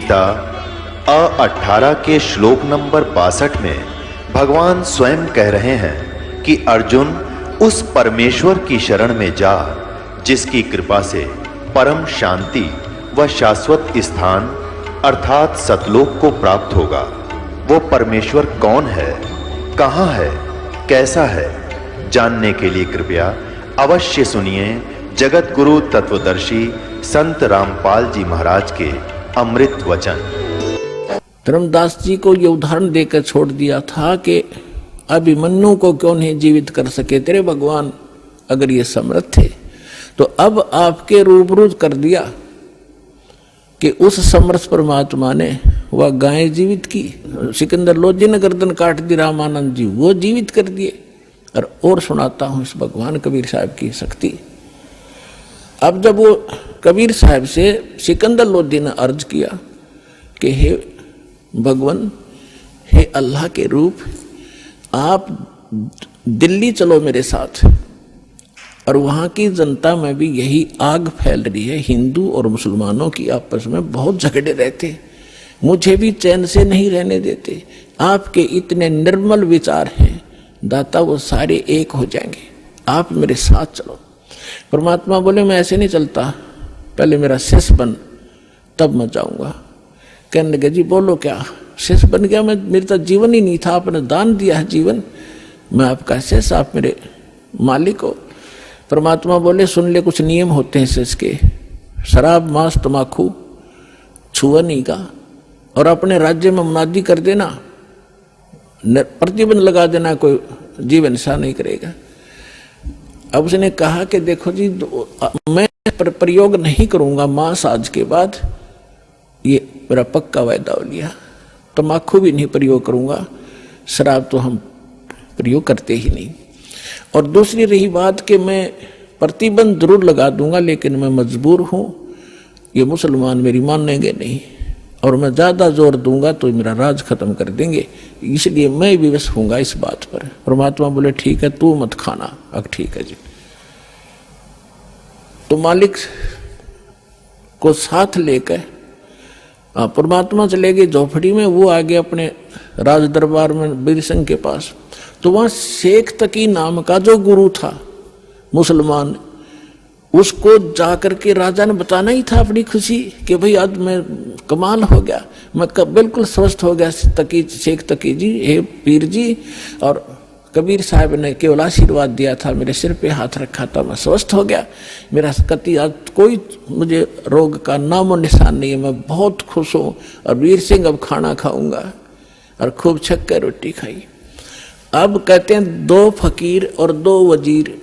गीता अ18 के श्लोक नंबर 62 में भगवान स्वयं कह रहे हैं कि अर्जुन उस परमेश्वर की शरण में जा जिसकी कृपा से परम शांति व शाश्वत स्थान अर्थात सतलोक को प्राप्त होगा। वो परमेश्वर कौन है, कहां है, कैसा है, जानने के लिए कृपया अवश्य सुनिए जगत गुरु तत्वदर्शी संत रामपाल जी महाराज के अमृत वचन। धर्मदास जी को ये उदाहरण देकर छोड़ दिया था कि अभिमन्यु को क्यों नहीं जीवित कर सके तेरे भगवान, अगर ये समर्थ थे तो अब आपके रूबरू कर दिया कि उस समर्थ परमात्मा ने वह गाय जीवित की। सिकंदर लोधी ने गर्दन काट दी, रामानंद जी वो जीवित कर दिए। और सुनाता हूं इस भगवान कबीर साहब की शक्ति। अब जब वो कबीर साहब से सिकंदर लोधी ने अर्ज किया कि हे भगवान, हे अल्लाह के रूप, आप दिल्ली चलो मेरे साथ, और वहाँ की जनता में भी यही आग फैल रही है, हिंदू और मुसलमानों की आपस में बहुत झगड़े रहते, मुझे भी चैन से नहीं रहने देते। आपके इतने निर्मल विचार हैं दाता, वो सारे एक हो जाएंगे, आप मेरे साथ चलो। परमात्मा बोले मैं ऐसे नहीं चलता, पहले मेरा शिष्य बन तब मैं जाऊंगा। कहने लगे जी बोलो क्या शिष्य बन गया मैं, मेरा तो जीवन ही नहीं था, आपने दान दिया है जीवन, मैं आपका शिष्य, आप मेरे मालिक हो। परमात्मा बोले सुन ले, कुछ नियम होते हैं शिष्य के, शराब मांस तमाकू छुआ नहीं का, और अपने राज्य में मुनादी कर देना, प्रतिबंध लगा देना, कोई जीवन ऐसा नहीं करेगा। अब उसने कहा कि देखो जी मैं प्रयोग नहीं करूंगा मांस आज के बाद, ये मेरा पक्का वायदा हो लिया। तम्बाकू भी नहीं प्रयोग करूंगा, शराब तो हम प्रयोग करते ही नहीं। और दूसरी रही बात कि मैं प्रतिबंध जरूर लगा दूंगा, लेकिन मैं मजबूर हूं, ये मुसलमान मेरी मानेंगे नहीं, और मैं ज़्यादा जोर दूंगा तो मेरा राज खत्म कर देंगे, इसलिए मैं विवश होऊंगा इस बात पर। परमात्मा बोले ठीक है तू मत खाना। अब ठीक है जी। तो मालिक को साथ लेकर परमात्मा चले गए झोपड़ी में, वो आगे अपने राज दरबार में वीर सिंह के पास। तो वहां शेख तकी नाम का जो गुरु था मुसलमान, उसको जाकर के राजा ने बताना ही था अपनी खुशी कि भाई आज मैं कमाल हो गया, मैं बिल्कुल स्वस्थ हो गया तकी, शेख तकी जी, हे पीर जी। और कबीर साहब ने केवल आशीर्वाद दिया था, मेरे सिर पे हाथ रखा था, मैं स्वस्थ हो गया, मेरा कति आज कोई मुझे रोग का नामो निशान नहीं है, मैं बहुत खुश हूँ। और वीर सिंह अब खाना खाऊंगा, और खूब छक कर रोटी खाई। अब कहते हैं दो फकीर और दो वजीर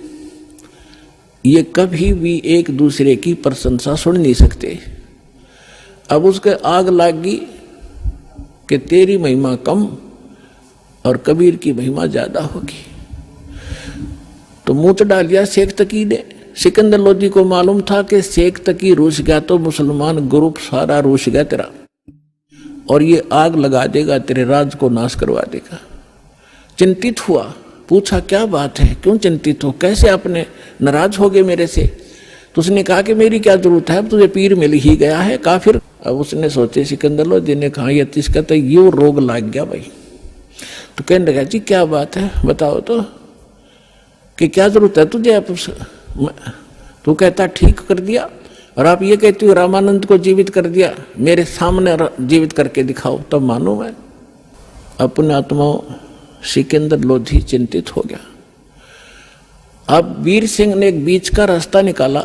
ये कभी भी एक दूसरे की प्रशंसा सुन नहीं सकते। अब उसके आग लागी कि तेरी महिमा कम और कबीर की महिमा ज्यादा होगी। तो मुंह डाल दिया शेख तकी ने। सिकंदर लोधी को मालूम था कि शेख तकी रूस गया तो मुसलमान ग्रुप सारा रूस गया तेरा, और ये आग लगा देगा, तेरे राज को नाश करवा देगा। चिंतित हुआ, पूछा क्या बात है, क्यों चिंतित हो, कैसे आपने नाराज हो गए मेरे से? तो उसने कहा कि मेरी क्या जरूरत है, अब तुझे पीर मिल ही गया है काफिर। अब उसने सोचे सिकंदर लोधी ने कहा ये इसका तो ये रोग लग गया भाई। तो कहने लगा जी क्या बात है बताओ तो, कि क्या जरूरत है तुझे? आप तू कहता ठीक कर दिया, और आप ये कहते हो रामानंद को जीवित कर दिया, मेरे सामने जीवित करके दिखाओ तब मानो मैं। अपने आत्मा सिकंदर लोधी चिंतित हो गया। अब वीर सिंह ने एक बीच का रास्ता निकाला।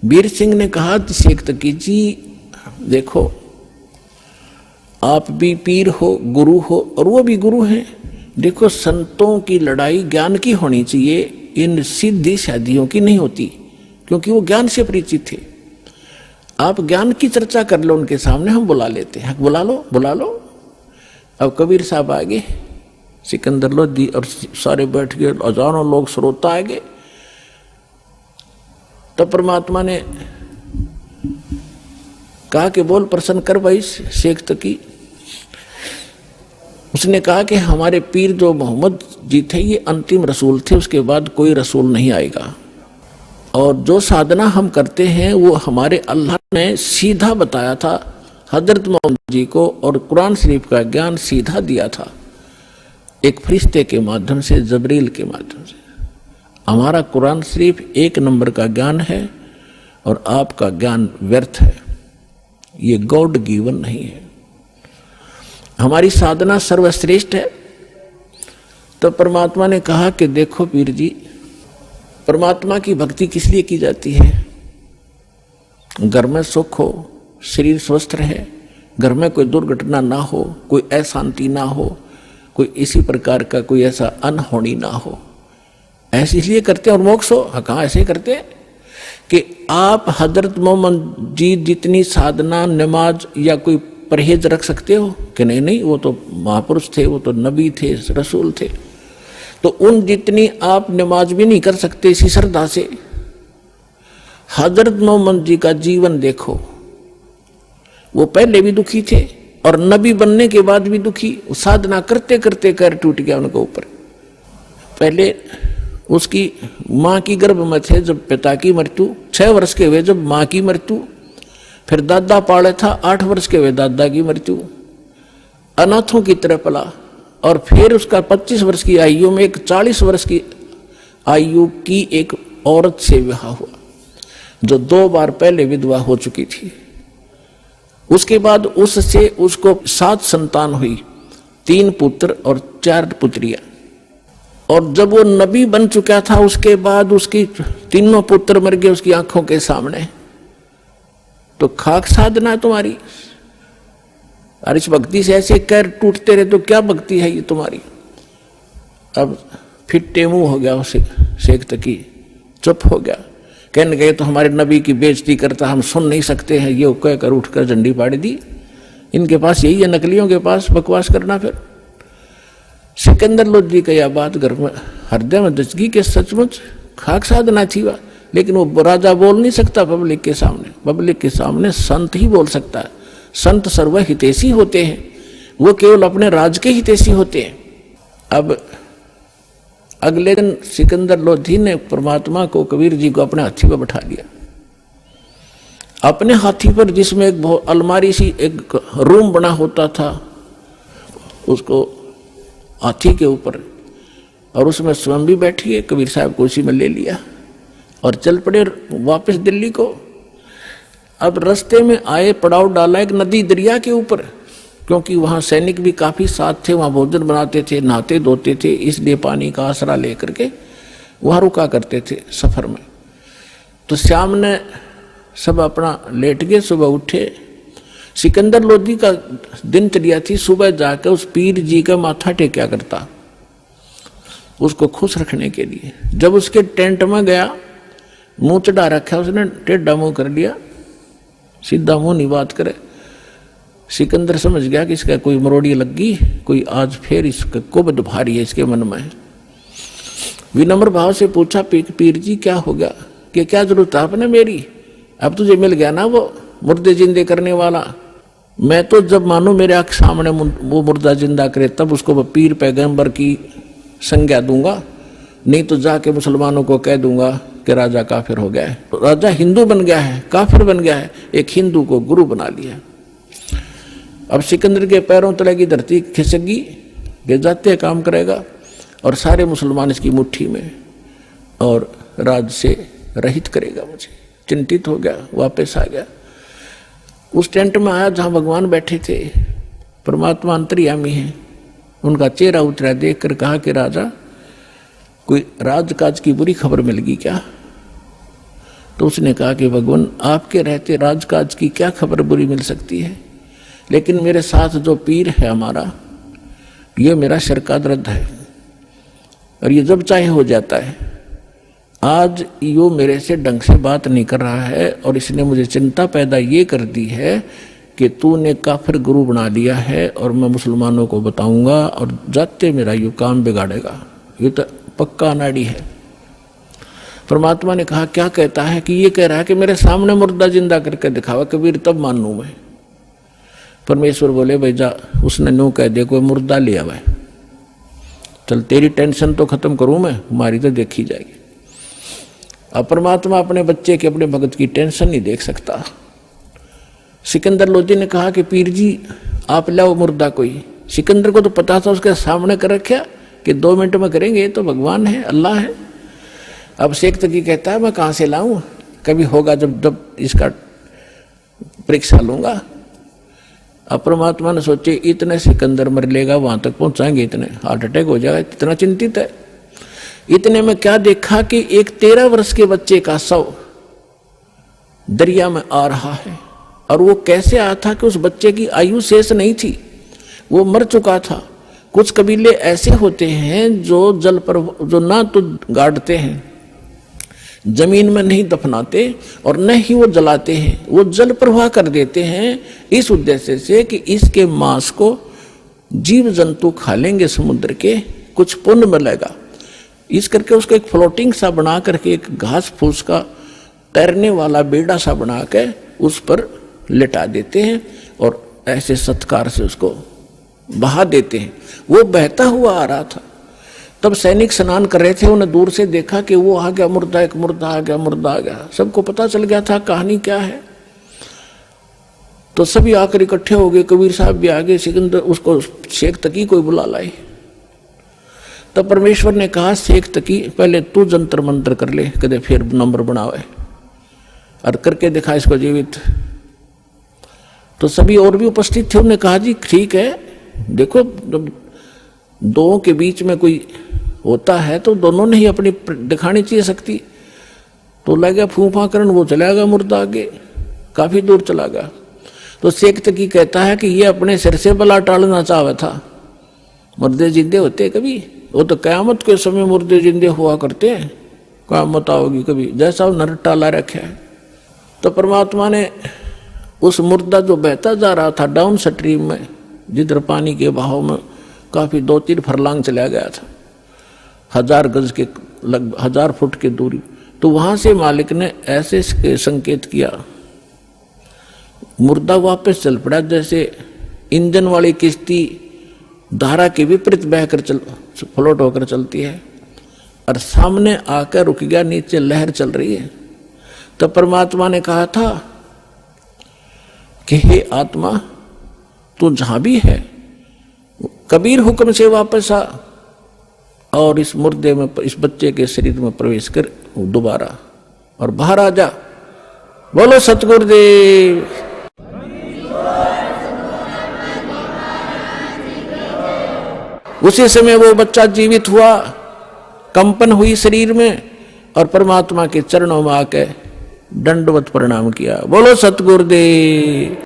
वीर सिंह ने कहा शेख तकी जी देखो, आप भी पीर हो, गुरु हो, और वो भी गुरु हैं। देखो संतों की लड़ाई ज्ञान की होनी चाहिए, इन सिद्धि शादियों की नहीं होती, क्योंकि वो ज्ञान से परिचित थे। आप ज्ञान की चर्चा कर लो उनके सामने, हम बुला लेते हैं, बुला लो बुला लो। अब कबीर साहब आ गए, सिकंदर लोधी और सारे बैठ गए, हजारों लोग श्रोता आ गए। तब परमात्मा ने कहा कि बोल प्रसन्न कर भाई शेख तकी। उसने कहा कि हमारे पीर जो मोहम्मद जी थे ये अंतिम रसूल थे, उसके बाद कोई रसूल नहीं आएगा। और जो साधना हम करते हैं वो हमारे अल्लाह ने सीधा बताया था हजरत मोहम्मद जी को, और कुरान शरीफ का ज्ञान सीधा दिया था एक फरिश्ते के माध्यम से, जबरील के माध्यम से। हमारा कुरान शरीफ 1 नंबर का ज्ञान है और आपका ज्ञान व्यर्थ है, ये गॉड गिवन नहीं है। हमारी साधना सर्वश्रेष्ठ है। तो परमात्मा ने कहा कि देखो पीर जी, परमात्मा की भक्ति किस लिए की जाती है? घर में सुख हो, शरीर स्वस्थ रहे, घर में कोई दुर्घटना ना हो, कोई अशांति ना हो, कोई इसी प्रकार का कोई ऐसा अनहोनी ना हो, ऐसे इसलिए करते हैं। और मोक्ष हो, कहाँ ऐसे करते हैं कि आप हजरत मोहम्मद जी जितनी साधना, नमाज या कोई परहेज रख सकते हो कि नहीं? नहीं, वो तो महापुरुष थे, वो तो नबी थे, रसूल थे। तो उन जितनी आप नमाज भी नहीं कर सकते इसी श्रद्धा से। हजरत मोहम्मद जी का जीवन देखो, वो पहले भी दुखी थे और नबी बनने के बाद भी दुखी। साधना करते करते पैर टूट गया उनके ऊपर। पहले उसकी माँ की गर्भ में थे जब पिता की मृत्यु, 6 वर्ष के हुए जब माँ की मृत्यु, फिर दादा पाले था, 8 वर्ष के हुए दादा की मृत्यु, अनाथों की तरह पला। और फिर उसका 25 वर्ष की आयु में एक 40 वर्ष की आयु की एक औरत से विवाह हुआ, जो 2 बार पहले विधवा हो चुकी थी। उसके बाद उससे उसको 7 संतान हुई, 3 पुत्र और 4 पुत्रियां। और जब वो नबी बन चुका था उसके बाद उसकी 3 पुत्र मर गए उसकी आंखों के सामने। तो खाक साधना है तुम्हारी। और इस भक्ति से ऐसे पैर टूटते रहे तो क्या भक्ति है ये तुम्हारी? अब फिट्टे मुंह हो गया उसे शेख तकी, चुप हो गया। कहने गए तो हमारे नबी की बेइज्जती करता, हम सुन नहीं सकते हैं, ये कहकर उठकर झंडी पाड़ दी। इनके पास यही है, नकलियों के पास बकवास करना। फिर सिकंदर लोधी का यह बात घर में हृदय में दचगी के सचमुच खाक साधना थी वह। लेकिन वो राजा बोल नहीं सकता पब्लिक के सामने। पब्लिक के सामने संत ही बोल सकता है। संत सर्व हितैषी होते हैं, वो केवल अपने राज के हितैषी होते हैं। अब अगले दिन सिकंदर लोधी ने परमात्मा को, कबीर जी को अपने हाथी पर बैठा लिया। अपने हाथी पर, जिसमें एक अलमारी सी एक रूम बना होता था, उसको हाथी के ऊपर, और उसमें स्वयं भी बैठी है, कबीर साहब को उसी में ले लिया और चल पड़े वापस दिल्ली को। अब रास्ते में आए, पड़ाव डाला एक नदी दरिया के ऊपर, क्योंकि वहाँ सैनिक भी काफ़ी साथ थे, वहाँ भोजन बनाते थे, नहाते धोते थे, इसलिए पानी का आसरा लेकर के वहाँ रुका करते थे सफ़र में। तो शाम ने सब अपना लेट गए, सुबह उठे। सिकंदर लोधी का दिनचर्या थी सुबह जाकर उस पीर जी का माथा टेक्या करता, उसको खुश रखने के लिए। जब उसके टेंट में गया, मुंह चढ़ा रखा उसने, टेढ़ा मुंह कर लिया, सीधा मुंह नहीं बात करे। सिकंदर समझ गया कि इसका कोई मरोड़ी लग गई, कोई आज फिर इसका कुबद भारी है इसके मन में। विनम्र भाव से पूछा, पीर जी क्या हो गया? कि क्या जरूरत है आपने मेरी? अब तुझे मिल गया ना वो मुर्दे जिंदे करने वाला। मैं तो जब मानो मेरे आँख सामने वो मुर्दा जिंदा करे तब उसको पीर पैगंबर की संज्ञा दूंगा, नहीं तो जाके मुसलमानों को कह दूंगा कि राजा काफिर हो गया है। राजा हिंदू बन गया है, काफिर बन गया है, एक हिंदू को गुरु बना लिया। अब सिकंदर के पैरों तले की धरती खिसकी, गे जाते काम करेगा और सारे मुसलमान इसकी मुट्ठी में, और राज से रहित करेगा मुझे। चिंतित हो गया, वापस आ गया। उस टेंट में आया जहाँ भगवान बैठे थे, परमात्मा अंतर्यामी है। उनका चेहरा उतरा, देख कर कहा कि राजा, कोई राजकाज की बुरी खबर मिल गई क्या? तो उसने कहा कि भगवान, आपके रहते राजकाज की क्या खबर बुरी मिल सकती है? लेकिन मेरे साथ जो पीर है हमारा, ये मेरा सिर का दर्द है और ये जब चाहे हो जाता है। आज यो मेरे से ढंग से बात नहीं कर रहा है और इसने मुझे चिंता पैदा ये कर दी है कि तूने काफिर गुरु बना लिया है और मैं मुसलमानों को बताऊंगा और जाते मेरा यो काम बिगाड़ेगा। ये तो पक्का अनाड़ी है। परमात्मा ने कहा, क्या कहता है? कि ये कह रहा है कि मेरे सामने मुर्दा जिंदा करके दिखावा कबीर, तब मानूं मैं। परमेश्वर बोले, भाई जा, उसने नो कह दे कोई मुर्दा ले आवा, चल तेरी टेंशन तो खत्म करूं मैं, हमारी तो देखी जाएगी। अब परमात्मा अपने बच्चे के, अपने भगत की टेंशन नहीं देख सकता। सिकंदर लोधी ने कहा कि पीर जी आप लाओ मुर्दा कोई। सिकंदर को तो पता था, उसके सामने कर रखा कि 2 मिनट में करेंगे, ये तो भगवान है, अल्लाह है। अब शेख तकी कहता है मैं कहाँ से लाऊं, कभी होगा जब इसका परीक्षा लूंगा। अब परमात्मा ने सोचे इतने सिकंदर मर लेगा, वहां तक पहुंचाएंगे, इतने हार्ट अटैक हो जाएगा, इतना चिंतित है। इतने में क्या देखा कि एक 13 वर्ष के बच्चे का शव दरिया में आ रहा है। और वो कैसे आया था कि उस बच्चे की आयु शेष नहीं थी, वो मर चुका था। कुछ कबीले ऐसे होते हैं जो जल पर, जो ना तो गाड़ते हैं, जमीन में नहीं दफनाते और न ही वो जलाते हैं, वो जल प्रवाह कर देते हैं इस उद्देश्य से कि इसके मांस को जीव जंतु खा लेंगे समुद्र के, कुछ पुण्य मिलेगा। इस करके उसको एक फ्लोटिंग सा बना करके, एक घास फूस का तैरने वाला बेड़ा सा बना के उस पर लिटा देते हैं और ऐसे सत्कार से उसको बहा देते हैं। वो बहता हुआ आ रहा था। तब सैनिक स्नान कर रहे थे, उन्हें दूर से देखा कि वो आ गया मुर्दा, एक मुर्दा आ गया, मुर्दा आ गया। सबको पता चल गया था कहानी क्या है। तो सभी आकर इकट्ठे हो गए, कबीर साहब भी आ गए, सिकंदर उसको शेख तकी कोई बुला लाए। तब परमेश्वर ने कहा शेख तकी पहले तू जंतर मंत्र कर ले, कदे फिर नंबर बनावे और करके दिखा इसको जीवित। तो सभी और भी उपस्थित थे, उन्होंने कहा जी ठीक है, देखो जब दो के बीच में कोई होता है तो दोनों ने ही अपनी दिखानी चाहिए शक्ति। तो लगा फूफा करन, वो चला गया मुर्दा आगे, काफी दूर चला गया। तो शेख तकी कहता है कि ये अपने सिर से बला टालना चाहता था। मुर्दे जिंदे होते कभी, वो तो कयामत के समय मुर्दे जिंदे हुआ करते हैं, कयामत आओगी कभी, जैसा नर टाला रखा है। तो परमात्मा ने उस मुर्दा जो बहता जा रहा था डाउन स्ट्रीम में, जिधर पानी के बहाव में काफी 2-3 फरलांग चला गया था, 1000 गज के लगभग 1000 फुट की दूरी, तो वहां से मालिक ने ऐसे संकेत किया, मुर्दा वापस चल पड़ा जैसे इंजन वाली किश्ती धारा के विपरीत बहकर फ्लोट होकर चलती है, और सामने आकर रुक गया, नीचे लहर चल रही है। तब परमात्मा ने कहा था कि हे आत्मा तू जहां भी है, कबीर हुक्म से वापस आ और इस मुर्दे में, इस बच्चे के शरीर में प्रवेश कर दोबारा और बाहर आ जा। बोलो सतगुरुदेव। उसी समय वो बच्चा जीवित हुआ, कंपन हुई शरीर में और परमात्मा के चरणों में आके दंडवत प्रणाम किया। बोलो सतगुरुदेव।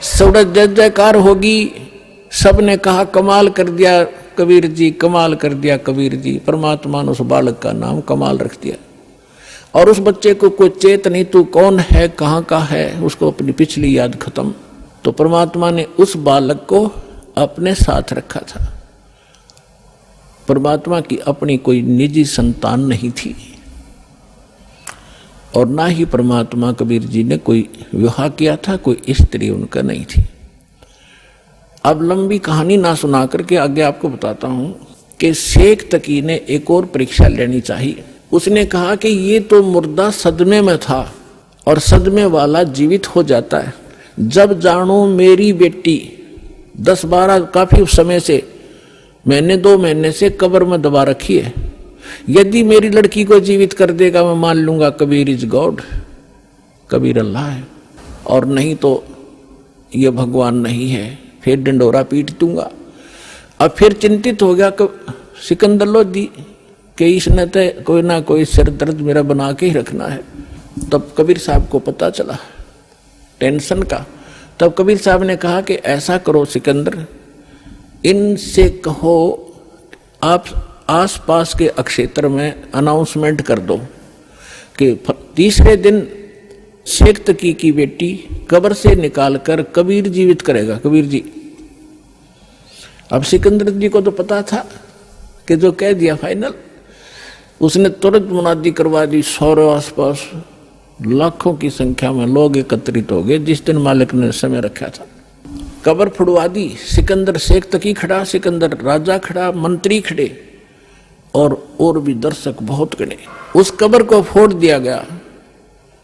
सड़क जय जयकार होगी। सबने कहा कमाल कर दिया कबीर जी, कमाल कर दिया कबीर जी। परमात्मा ने उस बालक का नाम कमाल रख दिया। और उस बच्चे को कोई चेत नहीं, तू कौन है, कहाँ का है, उसको अपनी पिछली याद खत्म। तो परमात्मा ने उस बालक को अपने साथ रखा था। परमात्मा की अपनी कोई निजी संतान नहीं थी और ना ही परमात्मा कबीर जी ने कोई विवाह किया था, कोई स्त्री उनका नहीं थी। अब लंबी कहानी ना सुना करके आगे आपको बताता हूं कि शेख तकी ने एक और परीक्षा लेनी चाहिए। उसने कहा कि ये तो मुर्दा सदमे में था और सदमे वाला जीवित हो जाता है। जब जानो मेरी बेटी 10-12 काफी समय से, 1-2 महीने से कब्र में दबा रखी है, यदि मेरी लड़की को जीवित कर देगा मैं मान लूंगा कबीर इज गॉड, कबीर अल्लाह है, और नहीं तो ये भगवान नहीं है, फिर डंडोरा पीट दूंगा। अब फिर चिंतित हो गया सिकंदर लोधी कि इसने तो कोई ना कोई सिर दर्द मेरा बना के ही रखना है। तब कबीर साहब को पता चला टेंशन का। तब कबीर साहब ने कहा कि ऐसा करो सिकंदर, इनसे कहो आप आसपास के अक्षेत्र में अनाउंसमेंट कर दो कि तीसरे दिन शेख तकी की बेटी कब्र से निकालकर कबीर जीवित करेगा, कबीर जी। अब सिकंदर जी को तो पता था कि जो कह दिया फाइनल, उसने तुरंत मुनादी करवा दी। 100 आसपास लाखों की संख्या में लोग एकत्रित हो गए जिस दिन मालिक ने समय रखा था। कब्र फुड़वा दी। सिकंदर शेख तकी खड़ा, सिकंदर राजा खड़ा, मंत्री खड़े और भी दर्शक बहुत गणे। उस कब्र को फोड़ दिया गया।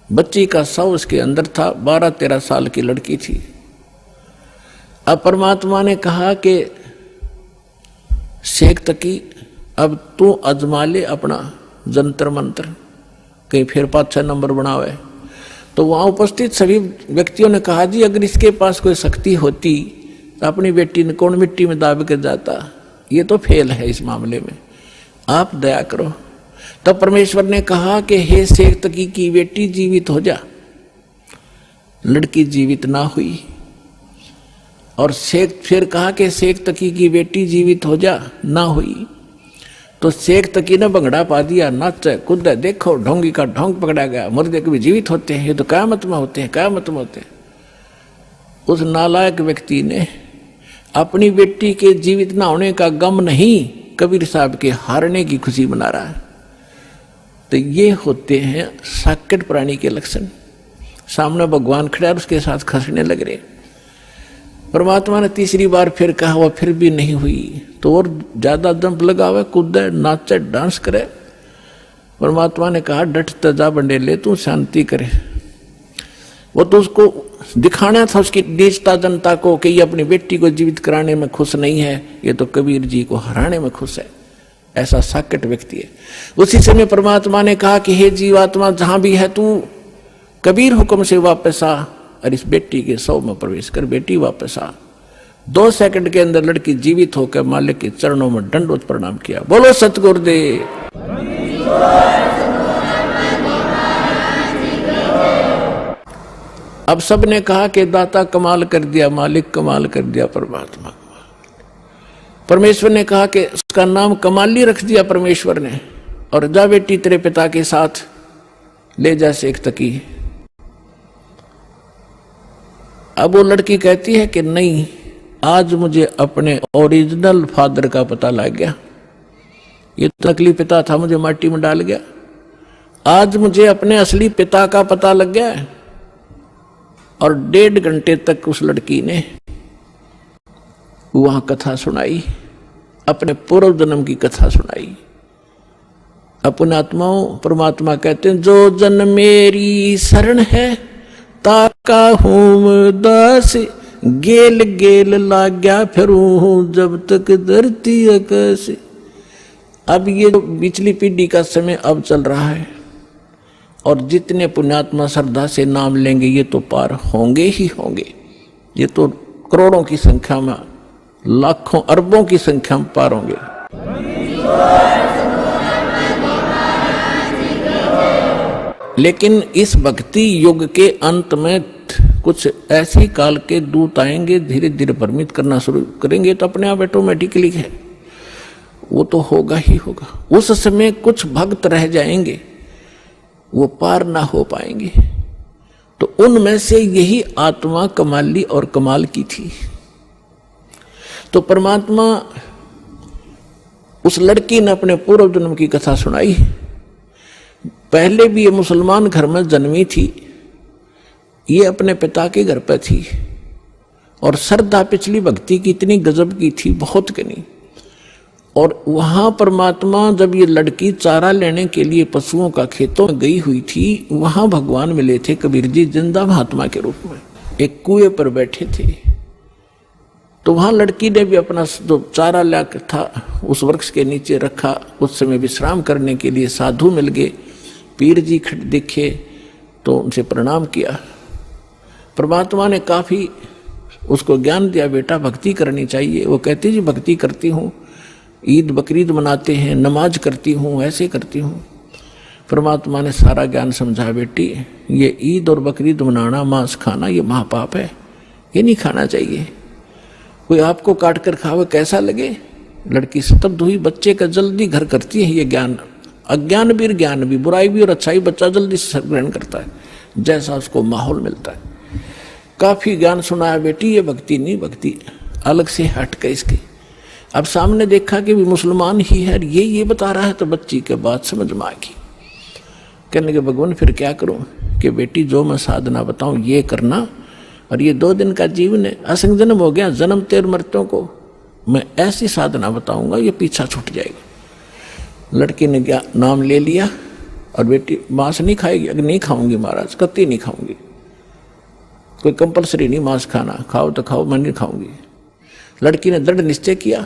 बच्ची का शव उसके अंदर था, 12-13 साल की लड़की थी। अब परमात्मा ने कहा कि शेख तकी अब तू अजमा ले अपना जंतर मंत्र, कहीं फिर 5-6 नंबर बनावे। तो वहां उपस्थित सभी व्यक्तियों ने कहा जी अगर इसके पास कोई शक्ति होती तो अपनी बेटी ने कौन मिट्टी में दाब कर जाता, ये तो फेल है इस मामले में, आप दया करो। तब परमेश्वर ने कहा कि हे शेख तकी की बेटी जीवित हो जा। लड़की जीवित ना हुई। और शेख फिर कहा कि शेख तकी की बेटी जीवित हो जा, ना हुई। तो शेख तकी ने भंगड़ा पा दिया, नाच कूद, देखो ढोंगी का ढोंग पकड़ा गया, मुर्दे कभी जीवित होते हैं, ये तो क़यामत में होते हैं, क़यामत में होते हैं। उस नालायक व्यक्ति ने अपनी बेटी के जीवित ना होने का गम नहीं, कबीर साहब के हारने की खुशी मना रहा है। तो ये होते हैं साकेट प्राणी के लक्षण। सामने भगवान खड़ा और उसके साथ खसने लग रहे। परमात्मा ने तीसरी बार फिर कहा, वह फिर भी नहीं हुई। तो और ज्यादा जंप लगावे, कूदे, नाचे, डांस करे। परमात्मा ने कहा डट जा बंडेले, तू शांति करे। वो तो उसको दिखाना था उसकी नीचता जनता को कि ये अपनी बेटी को जीवित कराने में खुश नहीं है, ये तो कबीर जी को हराने में खुश है। ऐसा साकेट व्यक्ति है। उसी समय परमात्मा ने कहा कि हे जीवात्मा जहां भी है तू कबीर हुक्म से वापस आ और इस बेटी के शव में प्रवेश कर। बेटी वापस आ। 2 सेकंड के अंदर लड़की जीवित होकर मालिक के चरणों में दंडवत प्रणाम किया। बोलो सतगुरुदेव। अब सबने कहा कि दाता कमाल कर दिया, मालिक कमाल कर दिया, परमात्मा। परमेश्वर ने कहा कि उसका नाम कमाली रख दिया परमेश्वर ने, और जा बेटी तेरे पिता के साथ ले जा शेख तकी। अब वो लड़की कहती है कि नहीं, आज मुझे अपने ओरिजिनल फादर का पता लग गया, ये तो नकली पिता था, मुझे माटी में डाल गया। आज मुझे अपने असली पिता का पता लग गया है। और 1.5 घंटे तक उस लड़की ने वहां कथा सुनाई, अपने पूर्व जन्म की कथा सुनाई। अपने आत्माओं, परमात्मा कहते हैं जो जन मेरी शरण है ताका हूं दास, गेल गेल लाग्या फिरूं जब तक धरती आकाश। अब ये पिछली पीढ़ी का समय अब चल रहा है, और जितने पुण्यात्मा श्रद्धा से नाम लेंगे ये तो पार होंगे ही होंगे। ये तो करोड़ों की संख्या में, लाखों अरबों की संख्या में पार होंगे। लेकिन इस भक्ति युग के अंत में कुछ ऐसी काल के दूत आएंगे, धीरे धीरे भ्रमित करना शुरू करेंगे, तो अपने आप ऑटोमेटिकली है, वो तो होगा ही होगा। उस समय कुछ भक्त रह जाएंगे, वो पार ना हो पाएंगे। तो उनमें से यही आत्मा कमाली और कमाल की थी। तो परमात्मा, उस लड़की ने अपने पूर्व जन्म की कथा सुनाई। पहले भी ये मुसलमान घर में जन्मी थी, ये अपने पिता के घर पर थी, और श्रद्धा पिछली भक्ति की इतनी गजब की थी, बहुत कनी। और वहां परमात्मा, जब ये लड़की चारा लेने के लिए पशुओं का खेतों में गई हुई थी, वहां भगवान मिले थे कबीर जी जिंदा महात्मा के रूप में, एक कुएं पर बैठे थे। तो वहां लड़की ने भी अपना जो चारा लाकर था उस वृक्ष के नीचे रखा। उस समय विश्राम करने के लिए साधु मिल गए, पीर जी खड़े दिखे तो उनसे प्रणाम किया। परमात्मा ने काफी उसको ज्ञान दिया, बेटा भक्ति करनी चाहिए। वो कहती जी भक्ति करती हूँ, ईद बकरीद मनाते हैं, नमाज करती हूँ, ऐसे करती हूँ। परमात्मा ने सारा ज्ञान समझा, बेटी ये ईद और बकरीद मनाना, मांस खाना, ये महापाप है, ये नहीं खाना चाहिए। कोई आपको काट कर खावे कैसा लगे? लड़की स्तब्ध हुई। बच्चे का जल्दी घर करती है ये ज्ञान, अज्ञान भी ज्ञान भी, बुराई भी और अच्छाई बच्चा जल्दी से ग्रहण करता है, जैसा उसको माहौल मिलता है। काफी ज्ञान सुनाया, बेटी ये भक्ति नहीं, भक्ति अलग से हट के इसकी। अब सामने देखा कि भी मुसलमान ही है, ये बता रहा है, तो बच्ची के बात समझ में आ गई। कहने के भगवान फिर क्या करूं कि बेटी जो मैं साधना बताऊं ये करना, और ये 2 दिन का जीवन है, असंग जन्म हो गया, जन्म तेर मृत्यों को मैं ऐसी साधना बताऊंगा ये पीछा छूट जाएगा। लड़की ने क्या नाम ले लिया, और बेटी मांस नहीं खाएगी? अगर नहीं खाऊंगी महाराज, कत्ती नहीं खाऊंगी, कोई कंपलसरी नहीं मांस खाना, खाओ तो खाओ, मैं नहीं खाऊंगी। लड़की ने दृढ़ निश्चय किया,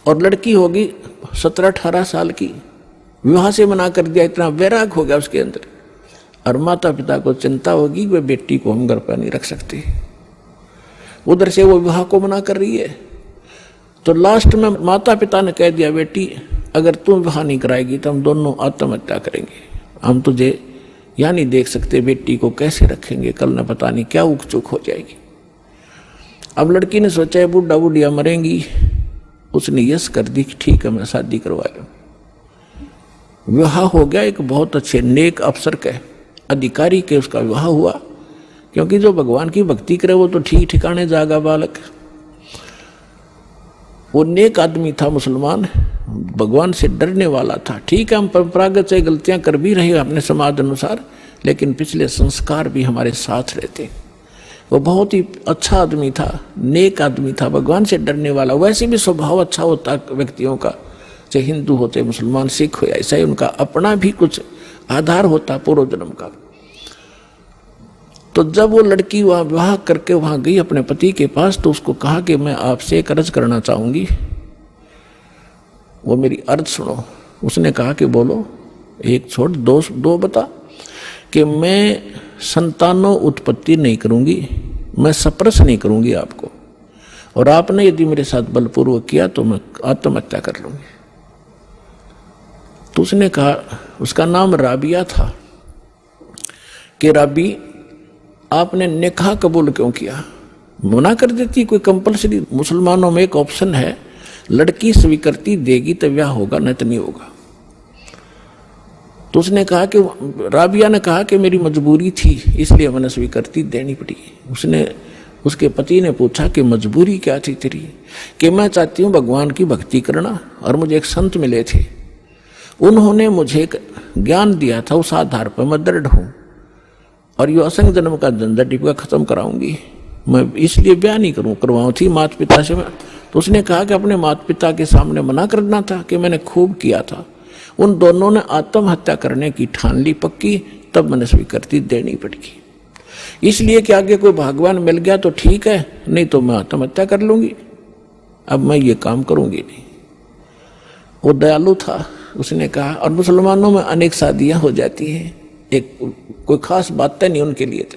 और लड़की होगी 17-18 साल की, विवाह से मना कर दिया, इतना वैराग हो गया उसके अंदर। और माता पिता को चिंता होगी वे बेटी को हम घर पर नहीं रख सकते, उधर से वो विवाह को मना कर रही है। तो लास्ट में माता पिता ने कह दिया, बेटी अगर तुम विवाह नहीं कराएगी तो हम दोनों आत्महत्या करेंगे, हम तुझे यहाँ नहीं देख सकते, बेटी को कैसे रखेंगे, कल न पता नहीं क्या उक चुक हो जाएगी। अब लड़की ने सोचा है बूढ़ा बूढ़िया मरेंगी, उसने यस कर दी कि ठीक है मैं शादी करवा लूँ। विवाह हो गया, एक बहुत अच्छे नेक अफसर के अधिकारी के उसका विवाह हुआ, क्योंकि जो भगवान की भक्ति करे वो तो ठीक ठिकाने जागा बालक। वो नेक आदमी था, मुसलमान, भगवान से डरने वाला था। ठीक है हम परंपरागत से गलतियां कर भी रहे अपने समाज अनुसार, लेकिन पिछले संस्कार भी हमारे साथ रहते। वो बहुत ही अच्छा आदमी था, नेक आदमी था, भगवान से डरने वाला। वैसे भी स्वभाव अच्छा होता व्यक्तियों का, चाहे हिंदू होते, मुसलमान, सिख हो, ऐसा ही उनका अपना भी कुछ आधार होता पूर्व जन्म का। तो जब वो लड़की वहां विवाह करके वहां गई अपने पति के पास, तो उसको कहा कि मैं आपसे एक अर्ज करना चाहूंगी, वो मेरी अर्ज सुनो। उसने कहा कि बोलो, एक छोड़ दो बता, कि मैं संतानों उत्पत्ति नहीं करूंगी, मैं सप्रस नहीं करूंगी आपको, और आपने यदि मेरे साथ बलपूर्वक किया तो मैं आत्महत्या कर लूंगी। तो उसने कहा, उसका नाम राबिया था, कि राबी आपने निकाह कबूल क्यों किया? मना कर देती, कोई कंपलसरी मुसलमानों में एक ऑप्शन है, लड़की स्वीकृति देगी तो ब्याह होगा, नहीं तो नहीं होगा। तो उसने कहा कि राबिया ने कहा कि मेरी मजबूरी थी इसलिए मैंने स्वीकृति देनी पड़ी। उसके पति ने पूछा कि मजबूरी क्या थी तेरी? कि मैं चाहती हूँ भगवान की भक्ति करना, और मुझे एक संत मिले थे, उन्होंने मुझे एक ज्ञान दिया था, उस आधार पर मैं दृढ़ हूँ, और यो असंग जन्म का झंझट टिपका खत्म कराऊंगी, मैं इसलिए ब्याह नहीं करवाऊँ थी माता पिता से। तो उसने कहा कि अपने माता पिता के सामने मना करना था कि मैंने खूब किया था। उन दोनों ने आत्महत्या करने की ठान ली पक्की, तब मैंने स्वीकृति देनी पड़ेगी। इसलिए कि आगे कोई भगवान मिल गया तो ठीक है, नहीं तो मैं आत्महत्या कर लूंगी, अब मैं ये काम करूंगी नहीं। वो दयालु था, उसने कहा। और मुसलमानों में अनेक शादियां हो जाती हैं, एक कोई खास बात नहीं उनके लिए।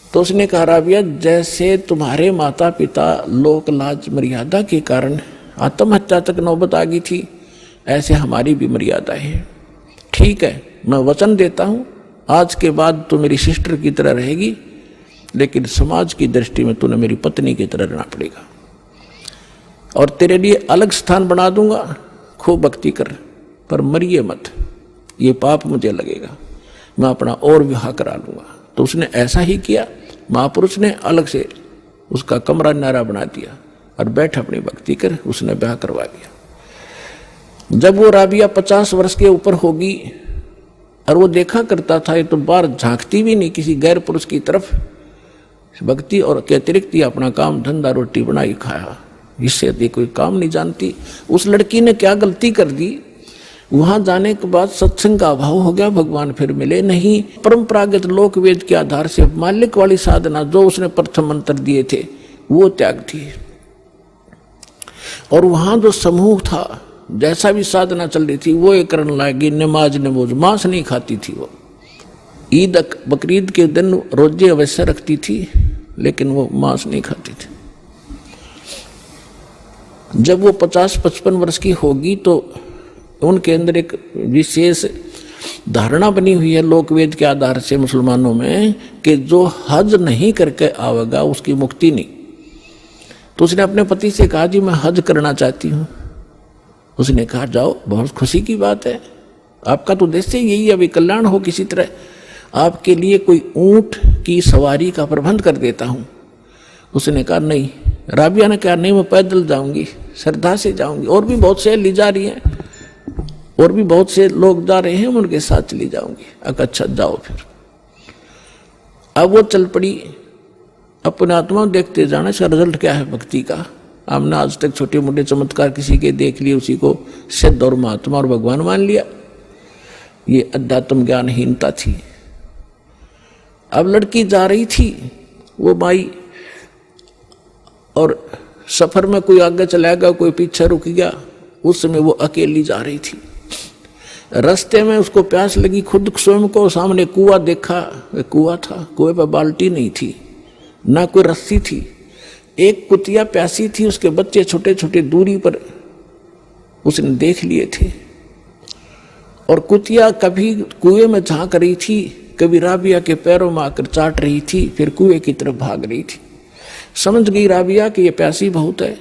तो उसने कहा, राबिया जैसे तुम्हारे माता पिता लोक लाज मर्यादा के कारण आत्महत्या तक नौबत आ गई थी, ऐसे हमारी भी मर्यादा है। ठीक है, मैं वचन देता हूं आज के बाद तो मेरी सिस्टर की तरह रहेगी, लेकिन समाज की दृष्टि में तूने मेरी पत्नी की तरह रहना पड़ेगा, और तेरे लिए अलग स्थान बना दूंगा, खूब भक्ति कर, पर मरिए मत, ये पाप मुझे लगेगा, मैं अपना और विवाह करा लूंगा। तो उसने ऐसा ही किया। महापुरुष ने अलग से उसका कमरा नारा बना दिया और बैठ अपनी भक्ति कर, उसने ब्याह करवा दिया। जब वो राबिया 50 वर्ष के ऊपर होगी, और वो देखा करता था, ये तो बाहर झांकती भी नहीं किसी गैर पुरुष की तरफ, भक्ति और के अतिरिक्त अपना काम धंधा रोटी बनाई खाया, इससे अधिक कोई काम नहीं जानती। उस लड़की ने क्या गलती कर दी, वहां जाने के बाद सत्संग का अभाव हो गया, भगवान फिर मिले नहीं। परंपरागत लोक वेद के आधार से मालिक वाली साधना जो उसने प्रथम मंत्र दिए थे वो त्याग थी, और वहां जो समूह था, जैसा भी साधना चल रही थी वो ये करने लगी। नमाज नमोज, मांस नहीं खाती थी वो, ईद बकरीद के दिन रोजे अवश्य रखती थी, लेकिन वो मांस नहीं खाती थी। जब वो 50-55 वर्ष की होगी तो उनके अंदर एक विशेष धारणा बनी हुई है लोकवेद के आधार से मुसलमानों में, कि जो हज नहीं करके आवेगा उसकी मुक्ति नहीं। तो उसने अपने पति से कहा, जी मैं हज करना चाहती हूँ। उसने कहा, जाओ, बहुत खुशी की बात है, आपका तो उद्देश्य यही है, अभी कल्याण हो किसी तरह, आपके लिए कोई ऊंट की सवारी का प्रबंध कर देता हूँ। उसने कहा नहीं। राबिया ने कहा, नहीं मैं पैदल जाऊंगी, श्रद्धा से जाऊंगी, और भी बहुत से ली जा रही हैं, और भी बहुत से लोग जा रहे हैं, उनके साथ चली जाऊंगी। अच्छा जाओ फिर। अब वो चल पड़ी अपने आत्मा देखते जाना, इसका रिजल्ट क्या है भक्ति का। हमने आज तक छोटे मोटे चमत्कार किसी के देख लिए, उसी को सिद्ध और महात्मा और भगवान मान लिया। ये अध्यात्म ज्ञानहीनता थी। अब लड़की जा रही थी, वो माई, और सफर में कोई आगे चला गया, कोई पीछे रुक गया। उस समय वो अकेली जा रही थी। रास्ते में उसको प्यास लगी, खुद स्वयं को सामने कुआं देखा, कुआं था, कुएं पर बाल्टी नहीं थी, ना कोई रस्सी थी। एक कुतिया प्यासी थी, उसके बच्चे छोटे छोटे दूरी पर उसने देख लिए थे। और कुतिया कभी कुएं में झांक रही थी, कभी राबिया के पैरों में आकर चाट रही थी, फिर कुएं की तरफ भाग रही थी। समझ गई राबिया कि ये प्यासी बहुत है,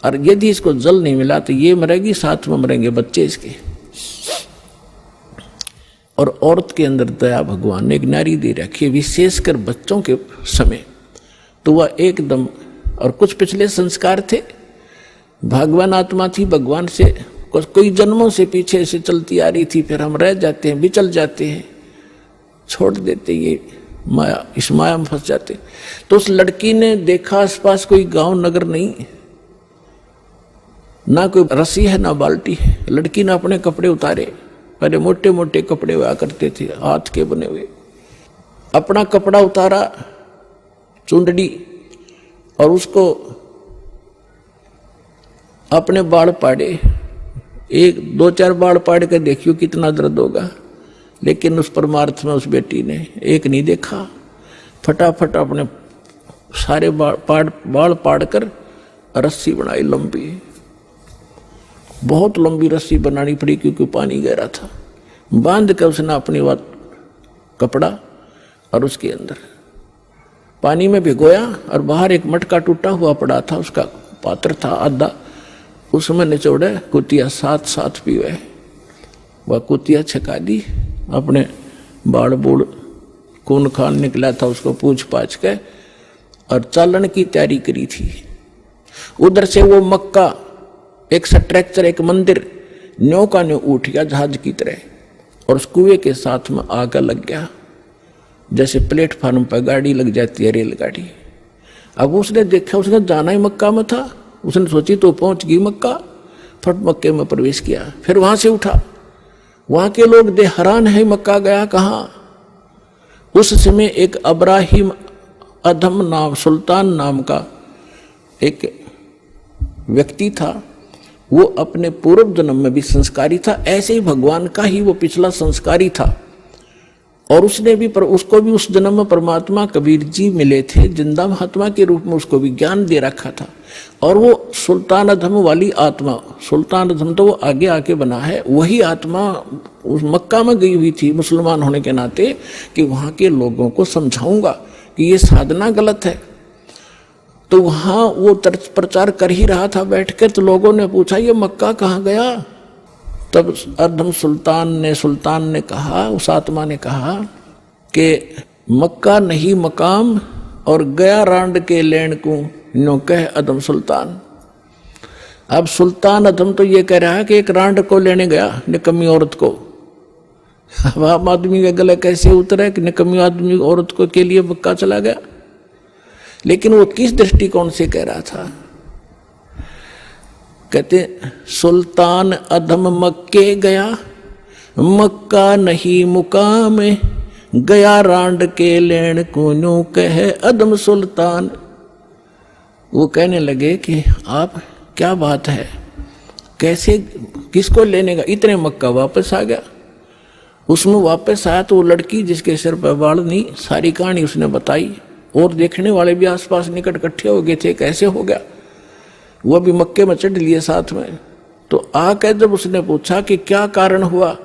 और यदि इसको जल नहीं मिला तो ये मरेगी, साथ में मरेंगे बच्चे इसके। और औरत के अंदर दया भगवान ने एक नारी दे रखी है, विशेषकर बच्चों के समय। तो वह एकदम, और कुछ पिछले संस्कार थे, भगवान आत्मा थी, भगवान से कोई जन्मों से पीछे से चलती आ रही थी। फिर हम रह जाते हैं, बिचल जाते हैं, छोड़ देते, ये माया, इस माया में फंस जाते। तो उस लड़की ने देखा आसपास कोई गांव नगर नहीं, ना कोई रस्सी है ना बाल्टी है। लड़की ने अपने कपड़े उतारे, पहले मोटे मोटे कपड़े हुआ करते थे हाथ के बने हुए, अपना कपड़ा उतारा, चुंडड़ी, और उसको अपने बाल पाड़े। एक दो चार बाल पाड़ के देखियो कितना दर्द होगा। लेकिन उस परमार्थ में उस बेटी ने एक नहीं देखा, फटाफट अपने सारे बाल पाड़ कर रस्सी बनाई लंबी, बहुत लंबी रस्सी बनानी पड़ी क्योंकि पानी गहरा था। बांध कर उसने अपनी बात कपड़ा और उसके अंदर पानी में भिगोया, और बाहर एक मटका टूटा हुआ पड़ा था, उसका पात्र था आधा, उसमें निचोड़े कुतिया साथ साथ पीवे। वह कुतिया छका दी, अपने बाड़ बूढ़ खून खान निकला था उसको पूछ पाछ के, और चालन की तैयारी करी थी। उधर से वो मक्का, एक स्ट्रक्चर, एक मंदिर न्यों का न्यों उठ गया जहाज की तरह, और उस कुएं के साथ में आग लग गया, जैसे प्लेटफार्म पर गाड़ी लग जाती है, रेलगाड़ी। अब उसने देखा, उसने जाना ही मक्का में था, उसने सोची तो पहुंच गई मक्का, फट मक्के में प्रवेश किया। फिर वहां से उठा, वहां के लोग दे हैरान है, मक्का गया कहां। उस समय एक अब्राहिम अधम नाम, सुल्तान नाम का एक व्यक्ति था, वो अपने पूर्व जन्म में भी संस्कारी था, ऐसे ही भगवान का ही वो पिछला संस्कारी था। और उसने भी उसको भी उस जन्म में परमात्मा कबीर जी मिले थे, जिंदा महात्मा के रूप में उसको भी ज्ञान दे रखा था। और वो सुल्तान अधम वाली आत्मा, सुल्तान अधम तो वो आगे आके बना है, वही आत्मा उस मक्का में गई हुई थी मुसलमान होने के नाते, कि वहाँ के लोगों को समझाऊंगा कि ये साधना गलत है। तो वहाँ वो प्रचार कर ही रहा था बैठकर, तो लोगों ने पूछा ये मक्का कहाँ गया। तब अधम सुल्तान ने कहा, उस आत्मा ने कहा कि मक्का नहीं मकाम, और गया रांड के लेन को नो कह अधम सुल्तान। अब सुल्तान अधम तो ये कह रहा है कि एक रांड को लेने गया, निकम्मी औरत को। अब आम आदमी के गले कैसे उतरे कि निकम्मी आदमी औरत को के लिए मक्का चला गया। लेकिन वो किस दृष्टिकोण से कह रहा था, कहते सुल्तान अधम मक्के गया, मक्का नहीं मुकाम, गया रांड के लेन को कहे अधम सुल्तान। वो कहने लगे कि आप क्या बात है, कैसे, किसको लेने का, इतने मक्का वापस आ गया। उसमें वापस आया तो वो लड़की जिसके सिर पर बाल नहीं, सारी कहानी उसने बताई, और देखने वाले भी आसपास निकट इकट्ठे हो गए थे, कैसे हो गया। वो भी मक्के में चढ़ लिए साथ में। तो आकर जब उसने पूछा कि क्या कारण हुआ,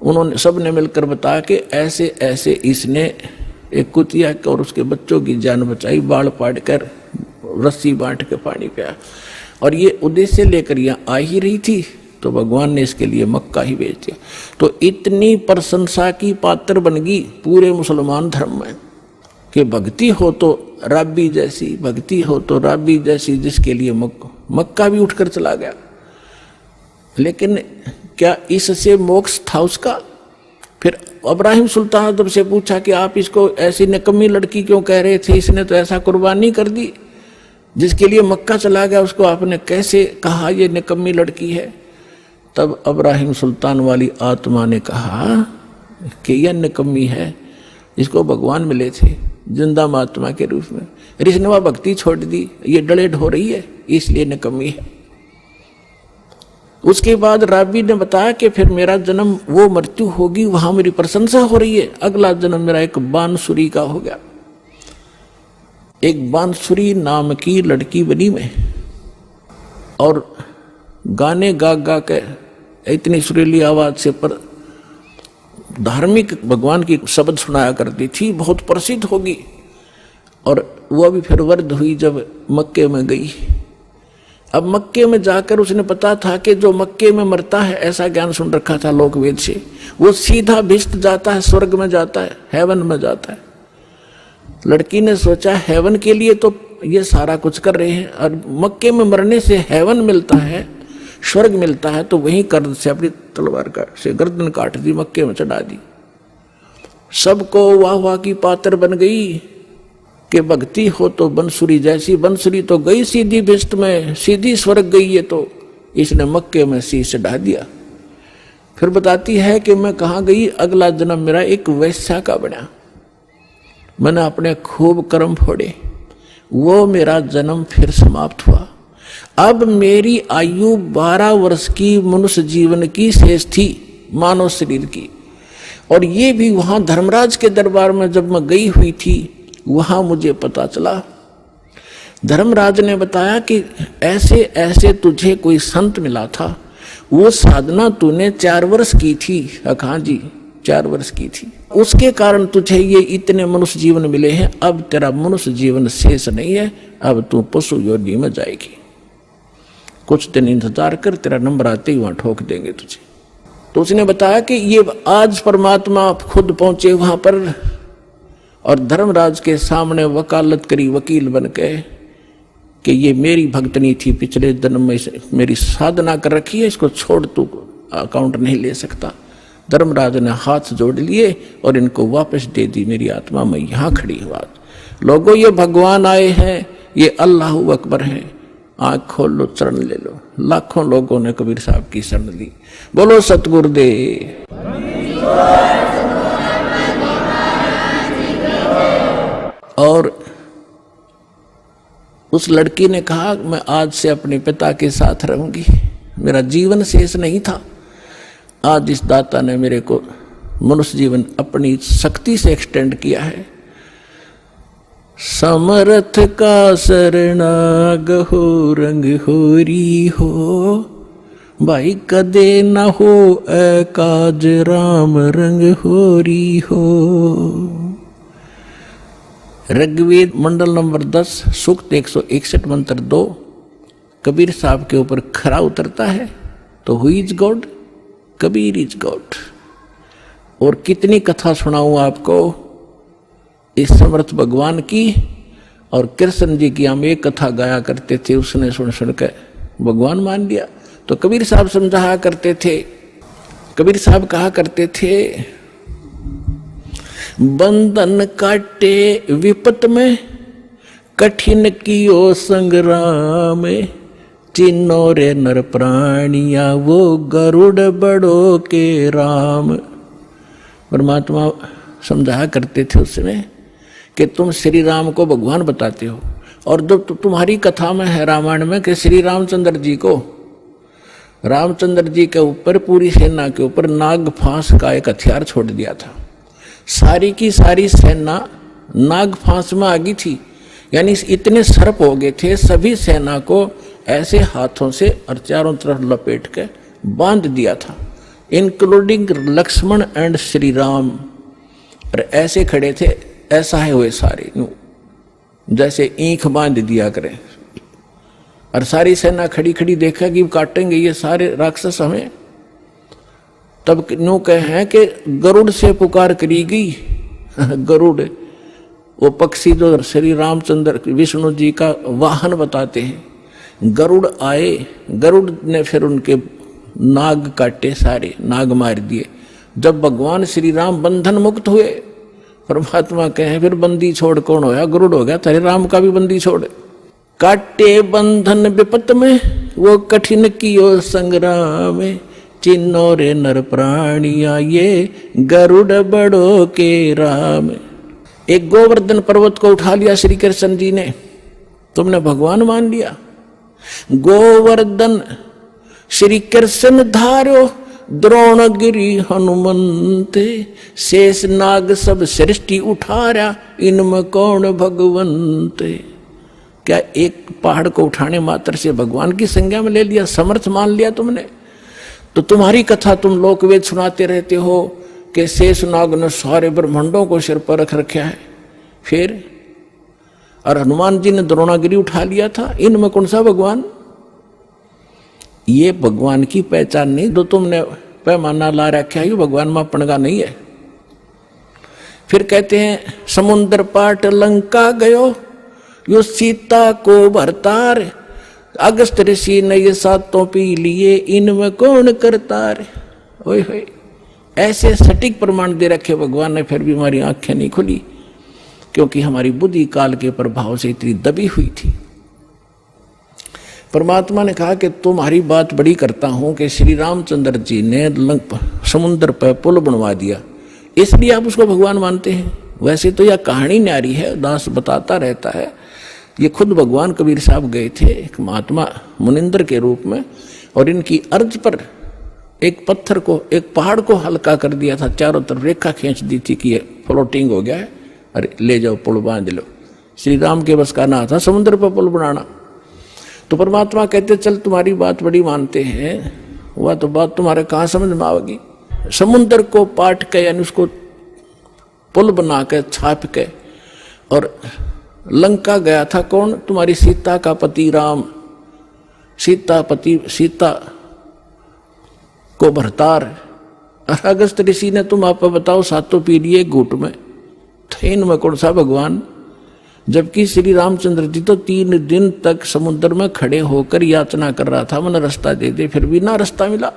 उन्होंने सबने मिलकर बताया कि ऐसे ऐसे इसने एक कुतिया और उसके बच्चों की जान बचाई, बाल पाड़ कर रस्सी बांट के पानी पिया, और ये उद्देश्य लेकर यहाँ आ ही रही थी, तो भगवान ने इसके लिए मक्का ही भेज दिया। तो इतनी प्रशंसा की पात्र बन गई पूरे मुसलमान धर्म में कि भक्ति हो तो राबी जैसी, भक्ति हो तो राबी जैसी, जिसके लिए मक्का भी उठकर चला गया। लेकिन क्या इससे मोक्ष था उसका? फिर इब्राहिम सुल्तान जब से पूछा कि आप इसको ऐसी निकम्मी लड़की क्यों कह रहे थे, इसने तो ऐसा कुर्बानी कर दी, जिसके लिए मक्का चला गया उसको आपने कैसे कहा ये निकम्मी लड़की है। तब इब्राहिम सुल्तान वाली आत्मा ने कहा कि यह निकम्मी है, इसको भगवान मिले थे जिंदा महात्मा के रूप में, इसने वह भक्ति छोड़ दी, ये डलेड हो रही है इसलिए निकम्मी है। उसके बाद राबी ने बताया कि फिर मेरा जन्म वो मृत्यु होगी, वहां मेरी प्रशंसा हो रही है, अगला जन्म मेरा एक बांसुरी का हो गया। एक बांसुरी नाम की लड़की बनी मैं, और गाने गा गा के इतनी सुरीली आवाज से पर धार्मिक भगवान की शब्द सुनाया करती थी, बहुत प्रसिद्ध होगी। और वो भी फिर वृद्ध हुई जब मक्के में गई। अब मक्के में जाकर उसने पता था कि जो मक्के में मरता है, ऐसा ज्ञान सुन रखा था लोक वेद से, वो सीधा भिष्ट जाता है, स्वर्ग में जाता है, हेवन में जाता है। लड़की ने सोचा हेवन के लिए तो ये सारा कुछ कर रहे हैं, और मक्के में मरने से हेवन मिलता है, स्वर्ग मिलता है, तो वहीं कर्द से अपनी तलवार से गर्दन काट दी, मक्के में चढ़ा दी। सबको वाह वाह की पात्र बन गई कि भक्ति हो तो बंसुरी जैसी, बंसुरी तो गई सीधी भिष्ट में, सीधी स्वर्ग गई, ये तो इसने मक्के में शीश चढ़ा दिया। फिर बताती है कि मैं कहाँ गई, अगला जन्म मेरा एक वैश्या का बना, मैंने अपने खूब कर्म फोड़े, वो मेरा जन्म फिर समाप्त हुआ। अब मेरी आयु 12 वर्ष की मनुष्य जीवन की शेष थी, मानव शरीर की। और ये भी वहां धर्मराज के दरबार में जब मैं गई हुई थी, वहां मुझे पता चला, धर्मराज ने बताया कि ऐसे ऐसे तुझे कोई संत मिला था, वो साधना तूने 4 वर्ष की थी। हाँ जी, 4 वर्ष की थी, उसके कारण तुझे ये इतने मनुष्य जीवन मिले हैं। अब तेरा मनुष्य जीवन शेष नहीं है, अब तू पशु योनि में जाएगी, कुछ दिन इंतजार कर, तेरा नंबर आते ही वहां ठोक देंगे तुझे। तो उसने बताया कि ये आज परमात्मा खुद पहुंचे वहां पर, और धर्मराज के सामने वकालत करी वकील बन के कि ये मेरी भक्तनी थी, पिछले जन्म में मेरी साधना कर रखी है, इसको छोड़ तू अकाउंट नहीं ले सकता। धर्मराज ने हाथ जोड़ लिए और इनको वापस दे दी मेरी आत्मा, मैं यहां खड़ी हूं। लोगों ये भगवान आए हैं, ये अल्लाह अकबर है, आंख खोल लो, चरण ले लो। लाखों लोगों ने कबीर साहब की शरण ली। बोलो सतगुरुदेव। और उस लड़की ने कहा मैं आज से अपने पिता के साथ रहूंगी, मेरा जीवन शेष नहीं था। आज इस दाता ने मेरे को मनुष्य जीवन अपनी शक्ति से एक्सटेंड किया है। समर्थ का शरणाग हो, रंग होरी हो, भाई कदे न हो काज, राम रंग होरी हो। ऋग्वेद मंडल नंबर 10 सूक्त 161 मंत्र 2 कबीर साहब के ऊपर खरा उतरता है तो who is God, Kabir is God. और कितनी कथा सुनाऊं आपको इस समर्थ भगवान की। और कृष्ण जी की हम एक कथा गाया करते थे, उसने सुन सुनकर भगवान मान लिया। तो कबीर साहब समझाया करते थे, कबीर साहब कहा करते थे, बंधन काटे विपत में, कठिन कियो संग्राम, चिन्नो रे नर प्राणिया, वो गरुड़ बड़ो के राम। परमात्मा समझाया करते थे उसमें कि तुम श्री राम को भगवान बताते हो, और जो तुम्हारी कथा में है रामायण में कि श्री रामचंद्र जी को, रामचंद्र जी के ऊपर पूरी सेना के ऊपर नाग फांस का एक हथियार छोड़ दिया था। सारी की सारी सेना नाग फांस में आ गई थी, यानी इतने सर्प हो गए थे, सभी सेना को ऐसे हाथों से और चारों तरफ लपेट के बांध दिया था, इंक्लूडिंग लक्ष्मण एंड श्री राम। और ऐसे खड़े थे, ऐसा है हुए सारे, जैसे ईंख बांध दिया करें। और सारी सेना खड़ी खड़ी देखा कि काटेंगे ये सारे राक्षस हमें। तब न्यू कहे हैं कि गरुड़ से पुकार करी गई। गरुड़ वो पक्षी जो श्री रामचंद्र विष्णु जी का वाहन बताते हैं। गरुड़ आए, गरुड़ ने फिर उनके नाग काटे, सारे नाग मार दिए। जब भगवान श्री राम बंधन मुक्त हुए, परमात्मा कहे फिर बंदी छोड़ कौन होया? गरुड़ हो गया, तेरे राम का भी बंदी छोड़। काटे बंधन विपत में वो कठिन कियो संग्राम, चिन्नो रे नर प्राणिया ये गरुड़ बड़ो के राम। एक गोवर्धन पर्वत को उठा लिया श्री कृष्ण जी ने, तुमने भगवान मान लिया। गोवर्धन श्री कृष्ण धारो द्रोणगिरी हनुमंते, शेष नाग सब सृष्टि उठारा इनमें कौन भगवंते। क्या एक पहाड़ को उठाने मात्र से भगवान की संज्ञा में ले लिया, समर्थ मान लिया तुमने? तो तुम्हारी कथा तुम लोकवेद सुनाते रहते हो कि शेष नाग ने सारे ब्रह्मांडों को सिर पर रख रखा है, फिर और हनुमान जी ने द्रोणागिरी उठा लिया था, इनमें कौन सा भगवान? ये भगवान की पहचान नहीं, जो तुमने पैमाना ला रखा है ये भगवान मापन का नहीं है। फिर कहते हैं समुद्र पाट लंका गयो यो सीता को भरतार, अगस्त ऋषि ने ये सातों पी लिए इनमें कौन करतार। ओए होए, ऐसे सटीक प्रमाण दे रखे भगवान ने, फिर भी हमारी आंखें नहीं खुली, क्योंकि हमारी बुद्धि काल के प्रभाव से इतनी दबी हुई थी। परमात्मा ने कहा कि तुम्हारी बात बड़ी करता हूं कि श्री रामचंद्र जी ने समुद्र पर पुल बनवा दिया, इसलिए आप उसको भगवान मानते हैं। वैसे तो यह कहानी न्यारी है, दास बताता रहता है। ये खुद भगवान कबीर साहब गए थे एक महात्मा मुनिंदर के रूप में, और इनकी अर्ज पर एक पत्थर को, एक पहाड़ को हल्का कर दिया था, चारों तरफ रेखा खींच दी थी कि ये फ्लोटिंग हो गया है, अरे ले जाओ पुल बांध लो। श्री राम के बस का ना था समुद्र पर पुल बनाना। तो परमात्मा कहते चल तुम्हारी बात बड़ी मानते हैं, वह तो बात तुम्हारे कहाँ समझ में आवेगी। समुद्र को पाट के यानी उसको पुल बना के छाप के, और लंका गया था कौन? तुम्हारी सीता का पति राम, सीता को भरतार। अगस्त ऋषि ने तुम आप बताओ सातों पी लिए घूट में, इनमें कौन सा भगवान? जबकि श्री रामचंद्र जी तो 3 दिन तक समुद्र में खड़े होकर याचना कर रहा था, मन रास्ता दे दे, फिर भी ना रास्ता मिला।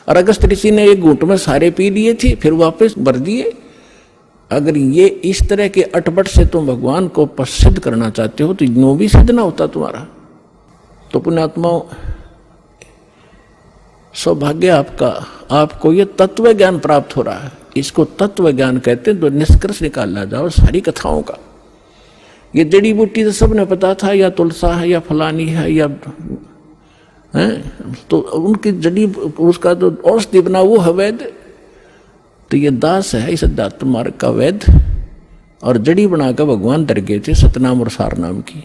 और अगस्त ऋषि ने एक घूंट में सारे पी लिए थे, फिर वापस भर दिए। अगर ये इस तरह के अटपट से तुम भगवान को प्रसिद्ध करना चाहते हो तो नो भी सिद्ध ना होता तुम्हारा। तो पुण्यात्माओं, सौभाग्य आपका, आपको ये तत्व ज्ञान प्राप्त हो रहा है। इसको तत्व ज्ञान कहते हैं, तो निष्कर्ष निकाला जाओ सारी कथाओं का। ये जड़ी बूटी तो सबने पता था, या तुलसा है या फलानी है या है, तो उनकी जड़ी उसका तो औषधि बना वो है वैद। तो ये दास है इस अध्यात्म मार्ग का वैद, और जड़ी बनाकर भगवान दर गए थे सतनाम और सार नाम की,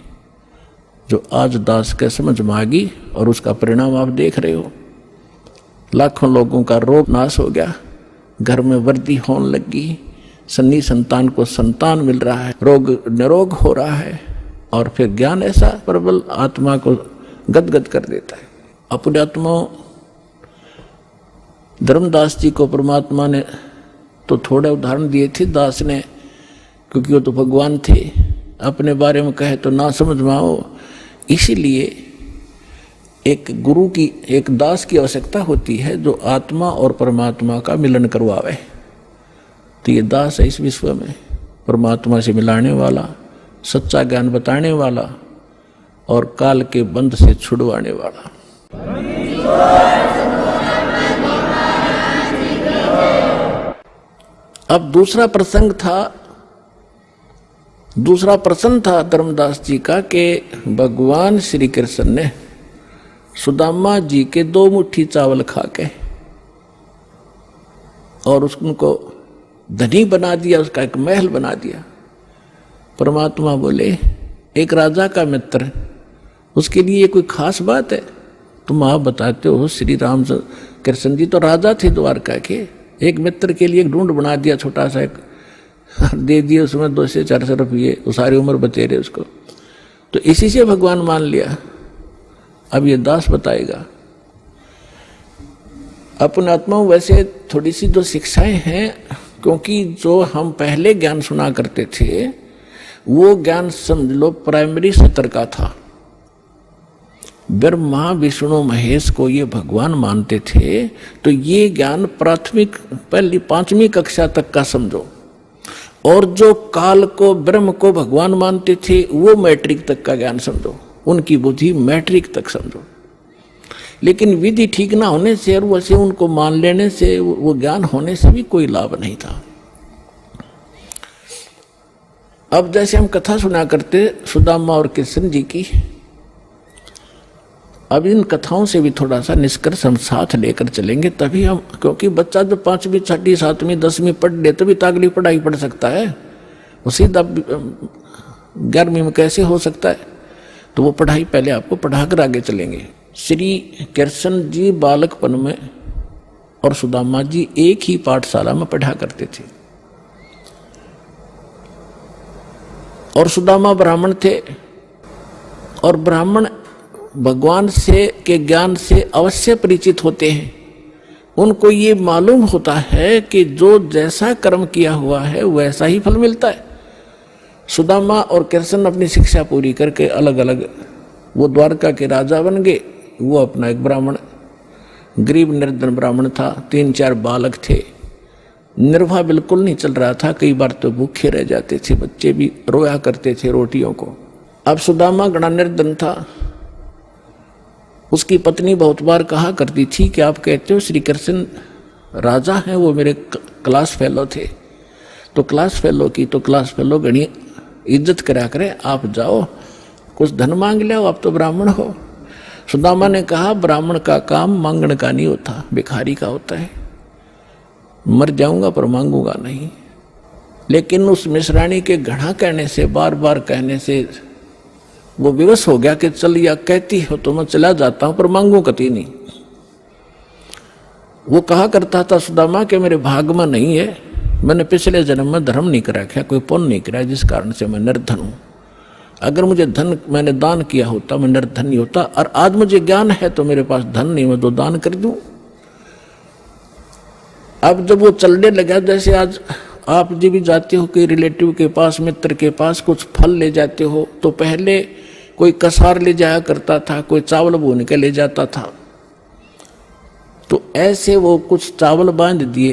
जो आज दास के समझ में आ गई, और उसका परिणाम आप देख रहे हो। लाखों लोगों का रोग नाश हो गया, घर में वृद्धि होने लगी, सन्नी संतान को संतान मिल रहा है, रोग निरोग हो रहा है, और फिर ज्ञान ऐसा प्रबल आत्मा को गदगद कर देता है। अपने आत्मा धर्मदास जी को परमात्मा ने तो थोड़े उदाहरण दिए थे दास ने, क्योंकि वो तो भगवान थे, अपने बारे में कहे तो ना समझ में आओ। इसीलिए एक गुरु की, एक दास की आवश्यकता होती है जो आत्मा और परमात्मा का मिलन करवावे। तो ये दास है इस विश्व में परमात्मा से मिलाने वाला, सच्चा ज्ञान बताने वाला, और काल के बंध से छुड़वाने वाला। अब दूसरा प्रसंग था धर्मदास जी का कि भगवान श्री कृष्ण ने सुदामा जी के 2 मुट्ठी चावल खा के और उनको धनी बना दिया, उसका एक महल बना दिया। परमात्मा बोले एक राजा का मित्र, उसके लिए कोई खास बात है? तुम आप बताते हो श्री राम कृष्ण जी तो राजा थे द्वारका के, एक मित्र के लिए एक ढूंढ बना दिया छोटा सा, एक दे दिए उसमें 2 से 400 रुपये, वो सारी उम्र बतेरे उसको, तो इसी से भगवान मान लिया। अब ये दास बताएगा अपने आत्माओं। वैसे थोड़ी सी जो शिक्षाएं हैं, क्योंकि जो हम पहले ज्ञान सुना करते थे वो ज्ञान समझ लो प्राइमरी स्तर का था, ब्रह्मा विष्णु महेश को ये भगवान मानते थे, तो ये ज्ञान प्राथमिक पहली 5वीं कक्षा तक का समझो, और जो काल को ब्रह्म को भगवान मानते थे वो मैट्रिक तक का ज्ञान समझो, उनकी बुद्धि मैट्रिक तक समझो। लेकिन विधि ठीक ना होने से और वैसे उनको मान लेने से, वो ज्ञान होने से भी कोई लाभ नहीं था। अब जैसे हम कथा सुना करते सुदामा और कृष्ण जी की, अब इन कथाओं से भी थोड़ा सा निष्कर्ष हम साथ लेकर चलेंगे, तभी हम, क्योंकि बच्चा जो 5वीं 6वीं 7वीं 10वीं पढ़ ले तभी तो अगली पढ़ाई पढ़ सकता है, वो सीधा 11वीं में कैसे हो सकता है? तो वो पढ़ाई पहले आपको पढ़ाकर आगे चलेंगे। श्री कृष्ण जी बालकपन में और सुदामा जी एक ही पाठशाला में पढ़ा करते थे, और सुदामा ब्राह्मण थे, और ब्राह्मण भगवान से के ज्ञान से अवश्य परिचित होते हैं। उनको ये मालूम होता है कि जो जैसा कर्म किया हुआ है वैसा ही फल मिलता है। सुदामा और कृष्ण अपनी शिक्षा पूरी करके अलग अलग वो द्वारका के राजा बन गए। वो अपना एक ब्राह्मण, गरीब निर्धन ब्राह्मण था, 3-4 बालक थे, निर्वाह बिल्कुल नहीं चल रहा था, कई बार तो भूखे रह जाते थे, बच्चे भी रोया करते थे रोटियों को। अब सुदामा गणा निर्धन था, उसकी पत्नी बहुत बार कहा करती थी कि आप कहते हो श्री कृष्ण राजा हैं, वो मेरे क्लास फेलो थे, तो क्लास फेलो की तो क्लास फेलो घनी इज्जत करा करे, आप जाओ कुछ धन मांग ले, आप तो ब्राह्मण हो। सुदामा ने कहा ब्राह्मण का काम मांगने का नहीं होता, भिखारी का होता है, मर जाऊंगा पर मांगूंगा नहीं। लेकिन उस मिश्राणी के घड़ा कहने से, बार बार कहने से वो विवश हो गया कि चल या कहती हो तो मैं चला जाता हूं पर मांगू कति नहीं। वो कहा करता था सुदामा कि मेरे भाग में नहीं है, मैंने पिछले जन्म में धर्म नहीं करा, कोई पुण्य नहीं करा, जिस कारण से मैं निर्धन हूं। अगर मुझे धन मैंने दान किया होता मैं निर्धन नहीं होता, और आज मुझे ज्ञान है तो मेरे पास धन नहीं, मैं तो दान कर दूं। अब जब वो चलने लगा, जैसे आज आप जी भी जाते हो कि रिलेटिव के पास, मित्र के पास कुछ फल ले जाते हो, तो पहले कोई कसार ले जाया करता था, कोई चावल भून के ले जाता था, तो ऐसे वो कुछ चावल बांध दिए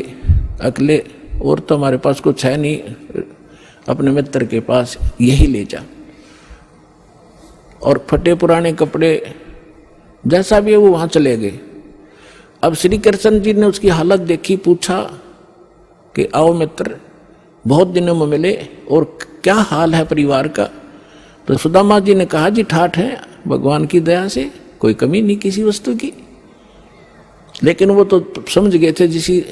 अगले, और तो हमारे पास कुछ है नहीं, अपने मित्र के पास यही ले जा, और फटे पुराने कपड़े जैसा भी है वो वहां चले गए। अब श्री कृष्ण जी ने उसकी हालत देखी, पूछा कि आओ मित्र, बहुत दिनों में मिले और क्या हाल है परिवार का? तो सुदामा जी ने कहा जी ठाठ है, भगवान की दया से कोई कमी नहीं किसी वस्तु की। लेकिन वो तो समझ गए थे, जिसी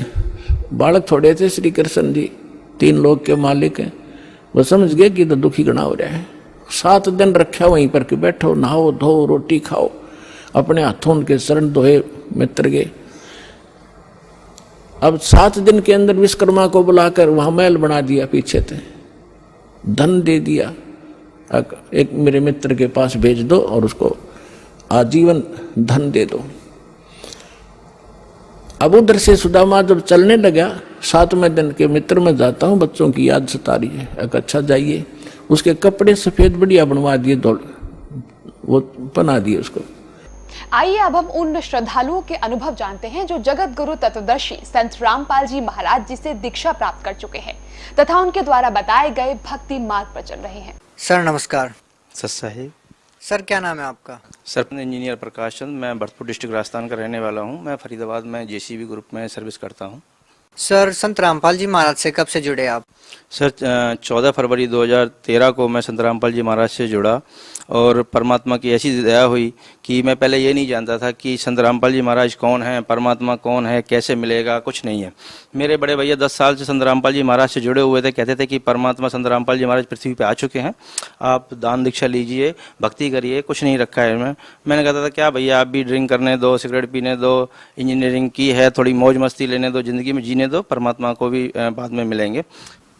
बालक थोड़े थे श्री कृष्ण जी, 3 लोग के मालिक हैं, वो समझ गए कि तो दुखी गणा हो रहा है। 7 दिन रखा वहीं पर कि बैठो, नहाओ धो, रोटी खाओ, अपने हाथों उनके शरण धोए मित्र गए। अब 7 दिन के अंदर विश्वकर्मा को बुलाकर वहां महल बना दिया, पीछे थे धन दे दिया, एक मेरे मित्र के पास भेज दो और उसको आजीवन धन दे दो। अब उधर से सुदामा जब चलने लगा, 7वें दिन के मित्र में जाता हूं, बच्चों की याद सता रही है, अच्छा जाइए। उसके कपड़े सफेद बढ़िया बनवा दिए, वो बना दिए उसको। आइए अब हम उन श्रद्धालुओं के अनुभव जानते हैं जो जगत गुरु तत्वदर्शी संत रामपाल जी महाराज जी से दीक्षा प्राप्त कर चुके हैं तथा उनके द्वारा बताए गए भक्ति मार्ग पर चल रहे हैं। सर नमस्कार। सत साहिब। सर क्या नाम है आपका? सर इंजीनियर प्रकाश चंद, मैं भरतपुर डिस्ट्रिक्ट राजस्थान का रहने वाला हूं। मैं फरीदाबाद में जेसीबी ग्रुप में सर्विस करता हूं। सर संत रामपाल जी महाराज से कब से जुड़े आप? सर 14 फरवरी 2013 को मैं संत रामपाल जी महाराज से जुड़ा और परमात्मा की ऐसी दया हुई कि मैं पहले ये नहीं जानता था कि संत रामपाल जी महाराज कौन है, परमात्मा कौन है, कैसे मिलेगा, कुछ नहीं है। मेरे बड़े भैया 10 साल से संत रामपाल जी महाराज से जुड़े हुए थे, कहते थे कि परमात्मा संत रामपाल जी महाराज पृथ्वी पे आ चुके हैं, आप दान दीक्षा लीजिए, भक्ति करिए, कुछ नहीं रखा है इनमें। मैंने कहता था क्या भैया आप भी ड्रिंक करने दो, सिगरेट पीने दो, इंजीनियरिंग की है, थोड़ी मौज मस्ती लेने दो, जिंदगी में जीने दो, परमात्मा को भी बाद में मिलेंगे।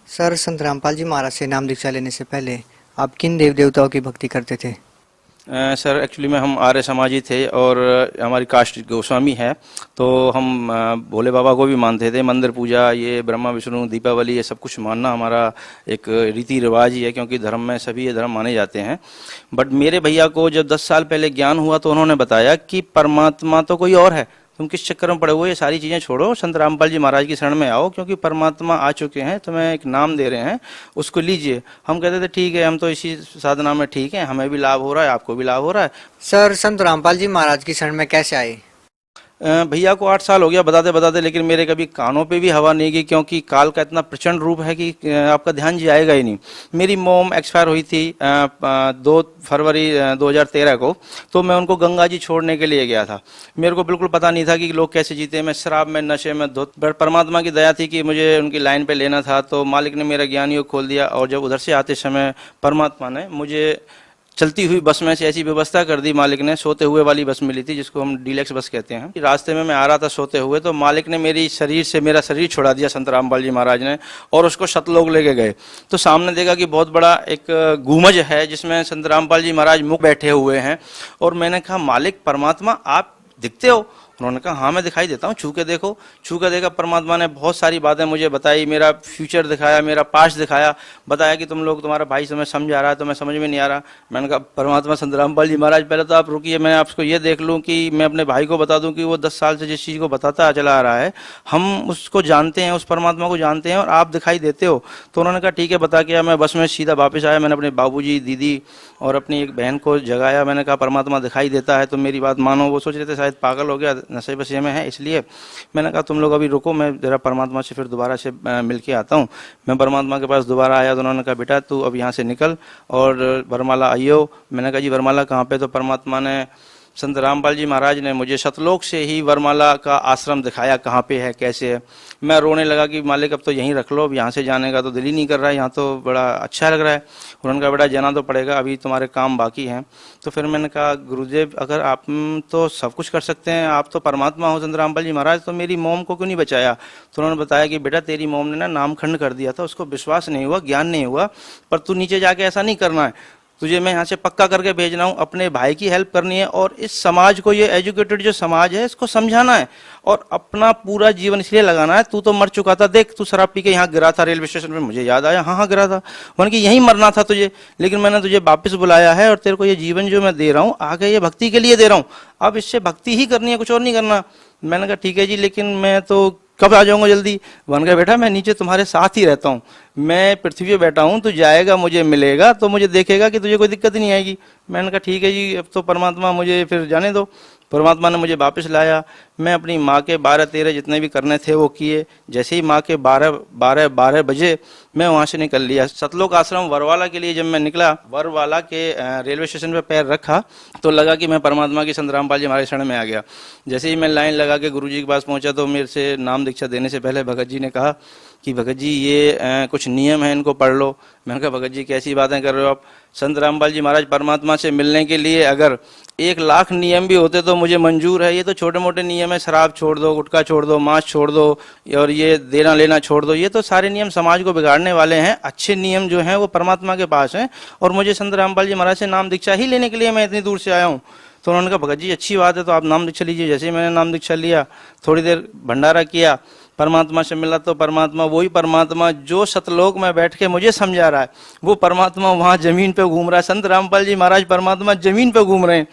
सर संत रामपाल जी महाराज से नाम दीक्षा लेने से पहले आप किन देव देवताओं की भक्ति करते थे? सर एक्चुअली में हम आर्य समाजी थे और हमारी कास्ट गोस्वामी है, तो हम भोले बाबा को भी मानते थे। मंदिर पूजा, ये ब्रह्मा विष्णु दीपावली, ये सब कुछ मानना हमारा एक रीति रिवाज ही है, क्योंकि धर्म में सभी ये धर्म माने जाते हैं। बट मेरे भैया को जब 10 साल पहले ज्ञान हुआ तो उन्होंने बताया कि परमात्मा तो कोई और है, तुम किस चक्कर में पड़े हुए, ये सारी चीज़ें छोड़ो, संत रामपाल जी महाराज की शरण में आओ, क्योंकि परमात्मा आ चुके हैं, तुम्हें एक नाम दे रहे हैं, उसको लीजिए। हम कहते थे ठीक है, हम तो इसी साधना में ठीक है, हमें भी लाभ हो रहा है, आपको भी लाभ हो रहा है। सर संत रामपाल जी महाराज की शरण में कैसे आए? भैया को 8 साल हो गया बताते बताते, लेकिन मेरे कभी कानों पे भी हवा नहीं गई, क्योंकि काल का इतना प्रचंड रूप है कि आपका ध्यान जाएगा ही नहीं। मेरी मॉम एक्सपायर हुई थी 2 फरवरी 2013 को, तो मैं उनको गंगा जी छोड़ने के लिए गया था। मेरे को बिल्कुल पता नहीं था कि लोग कैसे जीते, मैं शराब में, नशे में धुत। परमात्मा की दया थी कि मुझे उनकी लाइन पे लेना था, तो मालिक ने मेरा ज्ञान योग खोल दिया। और जब उधर से आते समय परमात्मा ने मुझे चलती हुई बस में से ऐसी व्यवस्था कर दी, मालिक ने सोते हुए वाली बस मिली थी, जिसको हम डीलक्स बस कहते हैं। रास्ते में मैं आ रहा था सोते हुए, तो मालिक ने मेरी शरीर से मेरा शरीर छुड़ा दिया संत रामपाल जी महाराज ने, और उसको सतलोक लेके गए। तो सामने देखा कि बहुत बड़ा एक गुमज है, जिसमें संत रामपाल जी महाराज मुख बैठे हुए हैं। और मैंने कहा, मालिक परमात्मा आप दिखते हो? उन्होंने कहा हाँ मैं दिखाई देता हूँ, छू के देखो। छू के देखा, परमात्मा ने बहुत सारी बातें मुझे बताई, मेरा फ्यूचर दिखाया, मेरा पास्ट दिखाया, बताया कि तुम लोग, तुम्हारा भाई तुम्हें समझ आ रहा है, तो मैं समझ में नहीं आ रहा। मैंने कहा परमात्मा संत रामपाल जी महाराज, पहले तो आप रुकिए, मैं आपको ये देख लूँ कि मैं अपने भाई को बता दूँ कि वो 10 साल से जिस चीज़ को बताता चला आ रहा है, हम उसको जानते हैं, उस परमात्मा को जानते हैं, और आप दिखाई देते हो। तो उन्होंने कहा ठीक है, बता के। मैं बस में सीधा वापस आया, मैंने अपने बाबूजी, दीदी और अपनी एक बहन को जगाया। मैंने कहा परमात्मा दिखाई देता है तो मेरी बात मानो। वो सोच रहे थे शायद पागल हो गया, नशे बसे में है, इसलिए मैंने कहा तुम लोग अभी रुको, मैं जरा परमात्मा से फिर दोबारा से मिल के आता हूँ। मैं परमात्मा के पास दोबारा आया तो उन्होंने कहा बेटा तू अब यहाँ से निकल और वरमाला आइयो। मैंने कहा जी वरमाला कहाँ पे? तो परमात्मा ने, संत रामपाल जी महाराज ने मुझे सतलोक से ही वरमाला का आश्रम दिखाया, कहाँ पे है, कैसे है। मैं रोने लगा कि मालिक अब तो यहीं रख लो, अब यहाँ से जाने का तो दिल ही नहीं कर रहा है, यहाँ तो बड़ा अच्छा लग रहा है। उन्होंने कहा बेटा जाना तो पड़ेगा, अभी तुम्हारे काम बाकी हैं। तो फिर मैंने कहा गुरुदेव अगर आप तो सब कुछ कर सकते हैं, आप तो परमात्मा हो संत रामपाल जी महाराज, तो मेरी मोम को क्यों नहीं बचाया? तो उन्होंने बताया कि बेटा तेरी मोम ने ना नामखंड कर दिया था, उसको विश्वास नहीं हुआ, ज्ञान नहीं हुआ, पर तू नीचे जाके ऐसा नहीं करना है, तुझे मैं यहाँ से पक्का करके भेज रहा हूँ, अपने भाई की हेल्प करनी है और इस समाज को, ये एजुकेटेड जो समाज है, इसको समझाना है और अपना पूरा जीवन इसलिए लगाना है। तू तो मर चुका था, देख तू शराब पी के यहाँ गिरा था रेलवे स्टेशन पे, मुझे याद आया, हाँ गिरा था। मैंने कि यहीं मरना था तुझे, लेकिन मैंने तुझे वापस बुलाया है और तेरे को ये जीवन जो मैं दे रहा हूँ आगे ये भक्ति के लिए दे रहा हूँ, अब इससे भक्ति ही करनी है, कुछ और नहीं करना। मैंने कहा ठीक है जी, लेकिन मैं तो कब आ जाऊंगा जल्दी? वन गया बेटा मैं नीचे तुम्हारे साथ ही रहता हूँ, मैं पृथ्वी पे बैठा हूँ, तू जाएगा मुझे मिलेगा तो मुझे देखेगा कि तुझे कोई दिक्कत ही नहीं आएगी। मैंने कहा ठीक है जी, अब तो परमात्मा मुझे फिर जाने दो। परमात्मा ने मुझे वापस लाया, मैं अपनी माँ के 12-13 जितने भी करने थे वो किए। जैसे ही माँ के 12 बजे मैं वहाँ से निकल लिया। सतलोक आश्रम वरवाला के लिए जब मैं निकला, वरवाला के रेलवे स्टेशन पे पैर रखा तो लगा कि मैं परमात्मा की संत रामपाल जी महाराज शरण में आ गया। जैसे ही मैं लाइन लगा के गुरुजी के पास पहुंचा तो मेरे से नाम दीक्षा देने से पहले भगत जी ने कहा कि भगत जी ये कुछ नियम है, इनको पढ़ लो। मैंने कहा भगत जी कैसी बातें कर रहे हो आप? संत रामपाल जी महाराज परमात्मा से मिलने के लिए अगर 1 लाख नियम भी होते तो मुझे मंजूर है, ये तो छोटे मोटे नियम है, शराब छोड़ दो, गुटखा छोड़ दो, मांस छोड़ दो और ये देना लेना छोड़ दो, ये तो सारे नियम समाज को बिगाड़ने वाले हैं। अच्छे नियम जो हैं वो परमात्मा के पास हैं और मुझे संत रामपाल जी महाराज से नाम दीक्षा ही लेने के लिए मैं इतनी दूर से आया हूँ। तो उन्होंने कहा भगत जी अच्छी बात है, तो आप नाम दीक्षा लीजिए। जैसे ही मैंने नाम दीक्षा लिया, थोड़ी देर भंडारा किया, परमात्मा से मिला तो परमात्मा वही परमात्मा जो सतलोक में बैठ के मुझे समझा रहा है, वो परमात्मा वहाँ जमीन पे घूम रहा है। संत रामपाल जी महाराज परमात्मा जमीन पे घूम रहे हैं।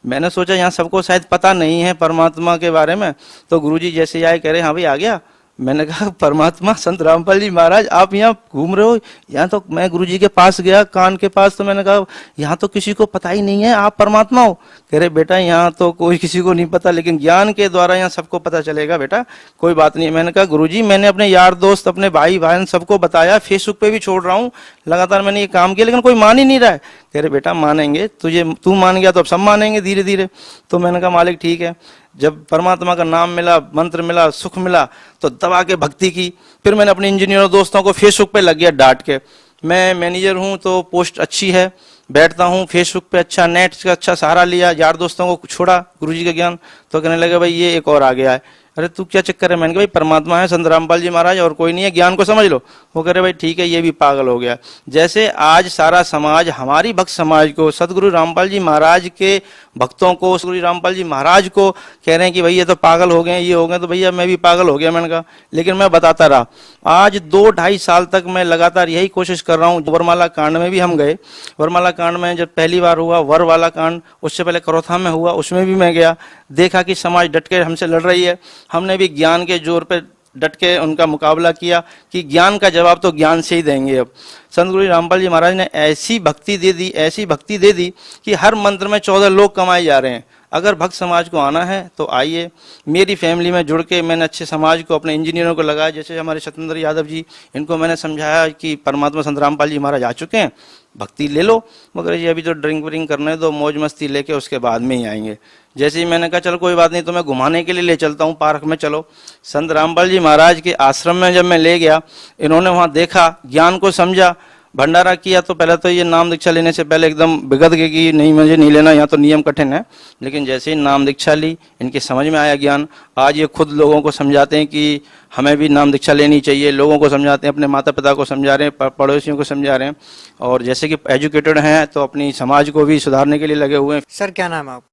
मैंने सोचा यहाँ सबको शायद पता नहीं है परमात्मा के बारे में, तो गुरुजी जैसे ही आए कह रहे हाँ भाई आ गया। मैंने कहा परमात्मा संत रामपाल जी महाराज आप यहाँ घूम रहे हो? यहाँ तो मैं गुरुजी के पास गया, कान के पास, तो मैंने कहा यहाँ तो किसी को पता ही नहीं है आप परमात्मा हो। कह रहे बेटा यहाँ तो कोई किसी को नहीं पता, लेकिन ज्ञान के द्वारा यहाँ सबको पता चलेगा बेटा, कोई बात नहीं। मैंने कहा गुरुजी मैंने अपने यार दोस्त, अपने भाई बहन सबको बताया, फेसबुक पे भी छोड़ रहा हूँ, लगातार मैंने ये काम किया, लेकिन कोई मान ही नहीं रहा है। कह रहे बेटा मानेंगे, तू मान गया तो अब सब मानेंगे धीरे धीरे। तो मैंने कहा मालिक ठीक है। जब परमात्मा का नाम मिला, मंत्र मिला, सुख मिला, तो दबा के भक्ति की। फिर मैंने अपने इंजीनियरों दोस्तों को फेसबुक पे लग गया डांट के। मैं मैनेजर हूँ तो पोस्ट अच्छी है, बैठता हूँ फेसबुक पे, अच्छा नेट का अच्छा सहारा लिया, यार दोस्तों को छोड़ा गुरुजी का ज्ञान, तो कहने लगे भाई ये एक और आ गया है। अरे तू क्या चक्कर है? मैंने कहा भाई परमात्मा है संत रामपाल जी महाराज और कोई नहीं है, ज्ञान को समझ लो। वो कह रहे भाई ठीक है, ये भी पागल हो गया। जैसे आज सारा समाज, हमारी भक्त समाज को सदगुरु रामपाल जी महाराज के भक्तों को, सदगुरु रामपाल जी महाराज को कह रहे हैं कि भाई ये तो पागल हो गए, ये हो गए, तो भैया मैं भी पागल हो गया। मैंने कहा लेकिन मैं बताता रहा। आज 2-2.5 साल तक मैं लगातार यही कोशिश कर रहा हूँ। वरमाला कांड में भी हम गए। वरमाला कांड में जब पहली बार हुआ वर वाला कांड, उससे पहले करोथा में हुआ, उसमें भी मैं गया, देखा कि समाज डट के हमसे लड़ रही है। हमने भी ज्ञान के जोर पे डट के उनका मुकाबला किया कि ज्ञान का जवाब तो ज्ञान से ही देंगे। अब संत गुरु रामपाल जी महाराज ने ऐसी भक्ति दे दी, ऐसी भक्ति दे दी कि हर मंत्र में 14 लोग कमाए जा रहे हैं। अगर भक्त समाज को आना है तो आइए। मेरी फैमिली में जुड़ के मैंने अच्छे समाज को, अपने इंजीनियरों को लगाया, जैसे हमारे सत्येंद्र यादव जी, इनको मैंने समझाया कि परमात्मा संत रामपाल जी महाराज आ चुके हैं, भक्ति ले लो, मगर ये अभी तो ड्रिंक व्रिंक करने दो, मौज मस्ती लेके उसके बाद में ही आएंगे। जैसे ही मैंने कहा चलो कोई बात नहीं, तो मैं घुमाने के लिए ले चलता हूँ पार्क में, चलो। संत रामपाल जी महाराज के आश्रम में जब मैं ले गया, इन्होंने वहाँ देखा, ज्ञान को समझा, भंडारा किया। तो पहले तो ये नाम दीक्षा लेने से पहले एकदम बिगड़ गए कि नहीं मुझे नहीं लेना, यहाँ तो नियम कठिन है। लेकिन जैसे ही नाम दीक्षा ली, इनके समझ में आया ज्ञान। आज ये खुद लोगों को समझाते हैं कि हमें भी नाम दीक्षा लेनी चाहिए, लोगों को समझाते हैं, अपने माता पिता को समझा रहे हैं, पड़ोसियों को समझा रहे हैं। और जैसे कि एजुकेटेड हैं तो अपनी समाज को भी सुधारने के लिए लगे हुए हैं। सर क्या नाम है आप?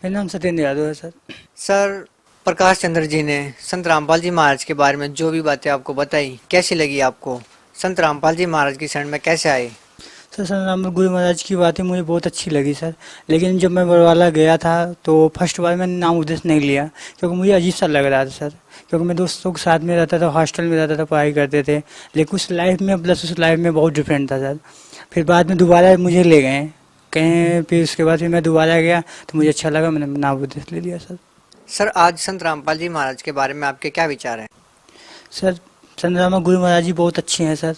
मेरा नाम सत्येंद्र यादव है सर। सर प्रकाश चंद्र जी ने संत रामपाल जी महाराज के बारे में जो भी बातें आपको बताई, कैसी लगी आपको? संत रामपाल जी महाराज की शरण में कैसे आए? सर संत रामपाल गुरु महाराज की बातें मुझे बहुत अच्छी लगी सर। लेकिन जब मैं बरवाला गया था तो फर्स्ट बार मैंने नाम उद्देश्य नहीं लिया, क्योंकि मुझे अजीब सा लग रहा था सर। क्योंकि मैं दोस्तों के साथ में रहता था, हॉस्टल में रहता था, पढ़ाई करते थे, लेकिन उस लाइफ में प्लस उस लाइफ में बहुत डिफरेंट था सर। फिर बाद में दोबारा मुझे ले गए कहीं, फिर उसके बाद फिर मैं दोबारा गया तो मुझे अच्छा लगा, मैंने नाम उद्देश्य ले लिया सर। सर आज संत रामपाल जी महाराज के बारे में आपके क्या विचार हैं? सर संत रामपाल गुरु महाराज जी बहुत अच्छे हैं सर,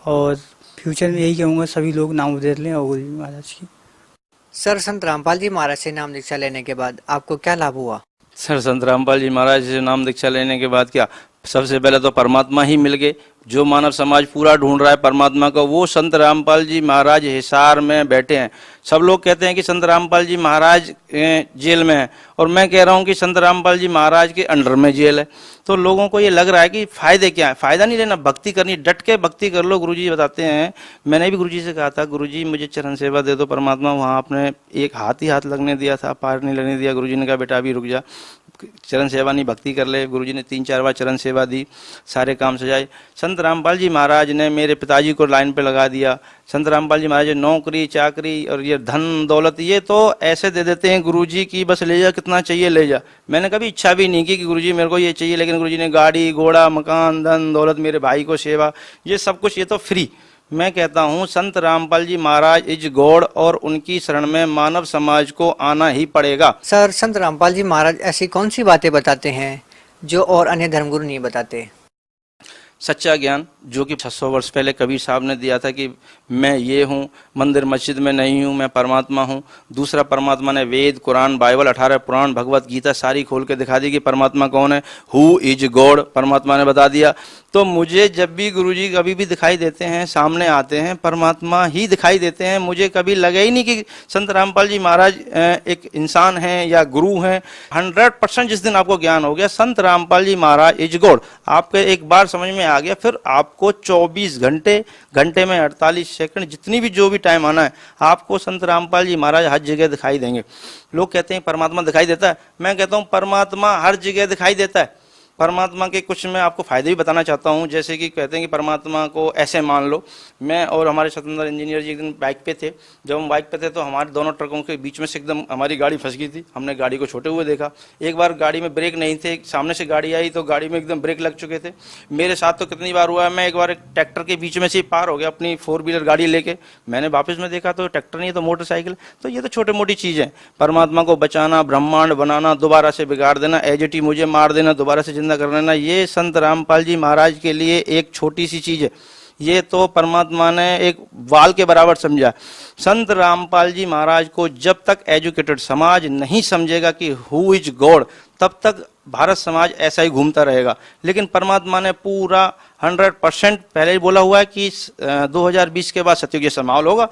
और फ्यूचर में यही कहूँगा सभी लोग नाम उद्देश्य लें और गुरु जी महाराज की। सर संत रामपाल जी महाराज से नाम दीक्षा लेने के बाद आपको क्या लाभ हुआ? सर संत रामपाल जी महाराज से नाम दीक्षा लेने के बाद क्या, सबसे पहले तो परमात्मा ही मिल गए। जो मानव समाज पूरा ढूंढ रहा है परमात्मा को, वो संत रामपाल जी महाराज हिसार में बैठे हैं। सब लोग कहते हैं कि संत रामपाल जी महाराज जेल में है, और मैं कह रहा हूँ कि संत रामपाल जी महाराज के अंडर में जेल है। तो लोगों को ये लग रहा है कि फायदे क्या है, फायदा नहीं लेना, भक्ति करनी, डट के भक्ति कर लो। गुरुजी बताते हैं, मैंने भी गुरुजी से कहा था, गुरुजी मुझे चरण सेवा दे दो। परमात्मा वहाँ आपने एक हाथ ही हाथ लगने दिया था, पार नहीं लगने दिया। गुरुजी ने कहा बेटा अभी रुक जा, चरण सेवा नहीं भक्ति कर ले। गुरुजी ने 3-4 बार चरण सेवा दी, सारे काम सजाए। संत रामपाल जी महाराज ने मेरे पिताजी को लाइन पे लगा दिया। संत रामपाल जी महाराज ने नौकरी चाकरी और ये धन दौलत ये तो ऐसे दे देते हैं गुरुजी की बस ले जा, कितना चाहिए ले जा। मैंने कभी इच्छा भी नहीं की कि गुरुजी मेरे को ये चाहिए, लेकिन गुरुजी ने गाड़ी घोड़ा मकान धन दौलत, मेरे भाई को सेवा, ये सब कुछ ये तो फ्री। मैं कहता हूँ संत रामपाल जी महाराज इज गॉड, और उनकी शरण में मानव समाज को आना ही पड़ेगा। सर संत रामपाल जी महाराज ऐसी कौन सी बातें बताते हैं जो और अन्य धर्मगुरु नहीं बताते? सच्चा ज्ञान, जो कि 600 वर्ष पहले कबीर साहब ने दिया था कि मैं ये हूँ, मंदिर मस्जिद में नहीं हूँ, मैं परमात्मा हूँ। दूसरा, परमात्मा ने वेद कुरान बाइबल 18 पुराण भगवत गीता सारी खोल के दिखा दी कि परमात्मा कौन है, हु इज गॉड, परमात्मा ने बता दिया। तो मुझे जब भी गुरुजी कभी भी दिखाई देते हैं, सामने आते हैं, परमात्मा ही दिखाई देते हैं। मुझे कभी लगा ही नहीं कि संत रामपाल जी महाराज एक इंसान हैं या गुरु हैं। 100% जिस दिन आपको ज्ञान हो गया संत रामपाल जी महाराज इज गॉड, आपके एक बार समझ में आ गया, फिर आपको 24 घंटे, घंटे में 48 सेकंड, जितनी भी जो भी टाइम आना है, आपको संत रामपाल जी महाराज हर जगह दिखाई देंगे। लोग कहते हैं परमात्मा दिखाई देता है, मैं कहता हूँ परमात्मा हर जगह दिखाई देता है। परमात्मा के कुछ मैं आपको फायदे भी बताना चाहता हूँ। जैसे कि कहते हैं कि परमात्मा को ऐसे मान लो, मैं और हमारे स्वतंत्र इंजीनियर जी एक दिन बाइक पे थे। जब हम बाइक पे थे तो हमारे दोनों ट्रकों के बीच में से एकदम हमारी गाड़ी फंस गई थी। हमने गाड़ी को छोटे हुए देखा। एक बार गाड़ी में ब्रेक नहीं थे, सामने से गाड़ी आई तो गाड़ी में एकदम ब्रेक लग चुके थे। मेरे साथ तो कितनी बार हुआ है, मैं एक बार एक ट्रैक्टर के बीच में से पार हो गया अपनी 4 व्हीलर गाड़ी लेके। मैंने वापस में देखा तो ट्रैक्टर नहीं तो मोटरसाइकिल। तो ये तो छोटी मोटी चीज़ है। परमात्मा को बचाना, ब्रह्मांड बनाना, दोबारा से बिगाड़ देना, एजटी मुझे मार देना, दोबारा से जिंदा कर लेना, ये संत रामपाल जी महाराज के लिए एक छोटी सी चीज है। ये तो परमात्मा ने एक वाल के बराबर समझा। संत रामपाल जी महाराज को जब तक एजुकेटेड समाज नहीं समझेगा कि हु इज गॉड, तब तक भारत समाज ऐसा ही घूमता रहेगा। लेकिन परमात्मा ने पूरा 100% पहले ही बोला हुआ है कि 2020 के बाद सतयुग जैसा माहौल होगा,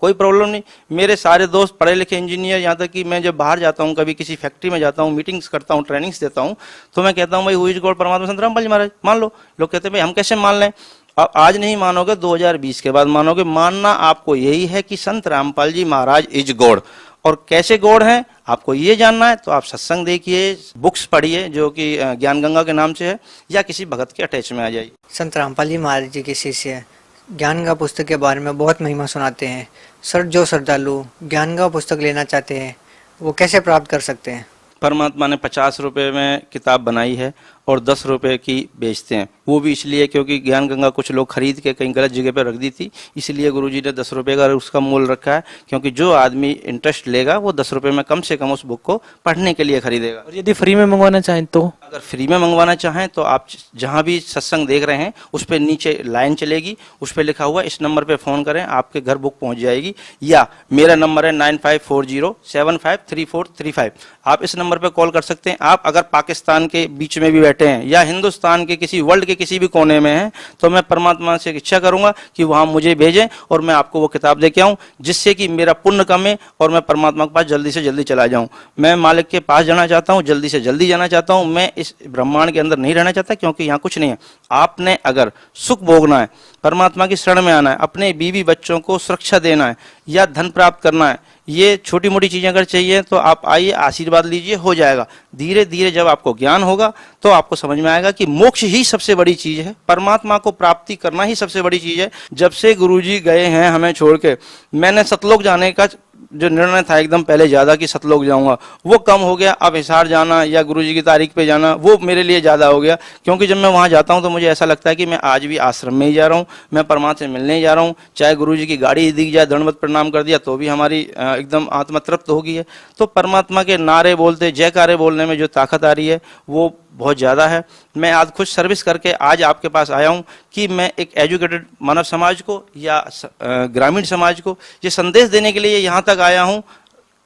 कोई प्रॉब्लम नहीं। मेरे सारे दोस्त पढ़े लिखे इंजीनियर, यहाँ तक कि मैं जब बाहर जाता हूँ, कभी किसी फैक्ट्री में जाता हूँ, मीटिंग्स करता हूँ, ट्रेनिंग्स देता हूँ, तो मैं कहता हूँ भाई हु इज गॉड, परमात्मा संत रामपाल जी महाराज मान लो। लोग कहते हैं भाई हम कैसे मान लें। अब आज नहीं मानोगे, 2020 के बाद मानोगे। मानना आपको यही है कि संत रामपाल जी महाराज इज गॉड। और कैसे गॉड हैं आपको ये जानना है तो आप सत्संग देखिए, बुक्स पढ़िए जो कि ज्ञान गंगा के नाम से है, या किसी भगत के अटैच में आ जाइए। संत रामपाल जी महाराज जी के शिष्य ज्ञान गंगा पुस्तक के बारे में बहुत महिमा सुनाते हैं। सर, जो श्रद्धालु ज्ञान गंगा पुस्तक लेना चाहते हैं वो कैसे प्राप्त कर सकते हैं? परमात्मा ने 50 रुपए में किताब बनाई है और 10 रुपए की बेचते हैं। वो भी इसलिए क्योंकि ज्ञान गंगा कुछ लोग खरीद के कहीं गलत जगह पे रख दी थी, इसलिए गुरुजी ने 10 रुपए का उसका मूल्य रखा है। क्योंकि जो आदमी इंटरेस्ट लेगा वो 10 रुपए में कम से कम उस बुक को पढ़ने के लिए खरीदेगा। और यदि फ्री में मंगवाना चाहें तो? अगर फ्री में मंगवाना चाहें तो आप जहां भी सत्संग देख रहे हैं उस पर नीचे लाइन चलेगी, उस पर लिखा हुआ इस नंबर पे फोन करें, आपके घर बुक पहुंच जाएगी। या मेरा नंबर है 9540753435। आप इस नंबर पे कॉल कर सकते हैं। आप अगर पाकिस्तान के बीच में भी बैठे हैं या हिंदुस्तान के किसी वर्ल्ड के किसी भी कोने में हैं तो मैं परमात्मा से इच्छा करूंगा कि वहां मुझे भेजें और मैं आपको वो किताब देके आऊं, जिससे कि मेरा पुण्य कमे और मैं परमात्मा के पास जल्दी से जल्दी चला जाऊं। मैं मालिक के पास जाना चाहता हूं, जल्दी से जल्दी जाना चाहता हूं। मैं इस ब्रह्मांड के अंदर नहीं रहना चाहता, क्योंकि यहाँ कुछ नहीं है। आपने अगर सुख भोगना है, परमात्मा की शरण में आना है, अपने बीवी बच्चों को सुरक्षा देना है या धन प्राप्त करना है, ये छोटी मोटी चीजें अगर चाहिए तो आप आइए, आशीर्वाद लीजिए, हो जाएगा। धीरे धीरे जब आपको ज्ञान होगा तो आपको समझ में आएगा कि मोक्ष ही सबसे बड़ी चीज है, परमात्मा को प्राप्ति करना ही सबसे बड़ी चीज है। जब से गुरुजी गए हैं हमें छोड़ के, मैंने सतलोक जाने का जो निर्णय था एकदम पहले ज्यादा कि सतलोक जाऊंगा, वो कम हो गया। अब हिसार जाना या गुरुजी की तारीख पे जाना वो मेरे लिए ज्यादा हो गया, क्योंकि जब मैं वहां जाता हूं तो मुझे ऐसा लगता है कि मैं आज भी आश्रम में ही जा रहा हूं, मैं परमात्मा से मिलने ही जा रहा हूं। चाहे गुरुजी की गाड़ी दिख जाए, दंडवत प्रणाम कर दिया तो भी हमारी एकदम आत्मा तृप्त हो गई है। तो परमात्मा के नारे बोलते, जयकारे बोलने में जो ताकत आ रही है वो बहुत ज़्यादा है। मैं आज खुद सर्विस करके आज आपके पास आया हूं कि मैं एक एजुकेटेड मानव समाज को या ग्रामीण समाज को ये संदेश देने के लिए यहाँ तक आया हूं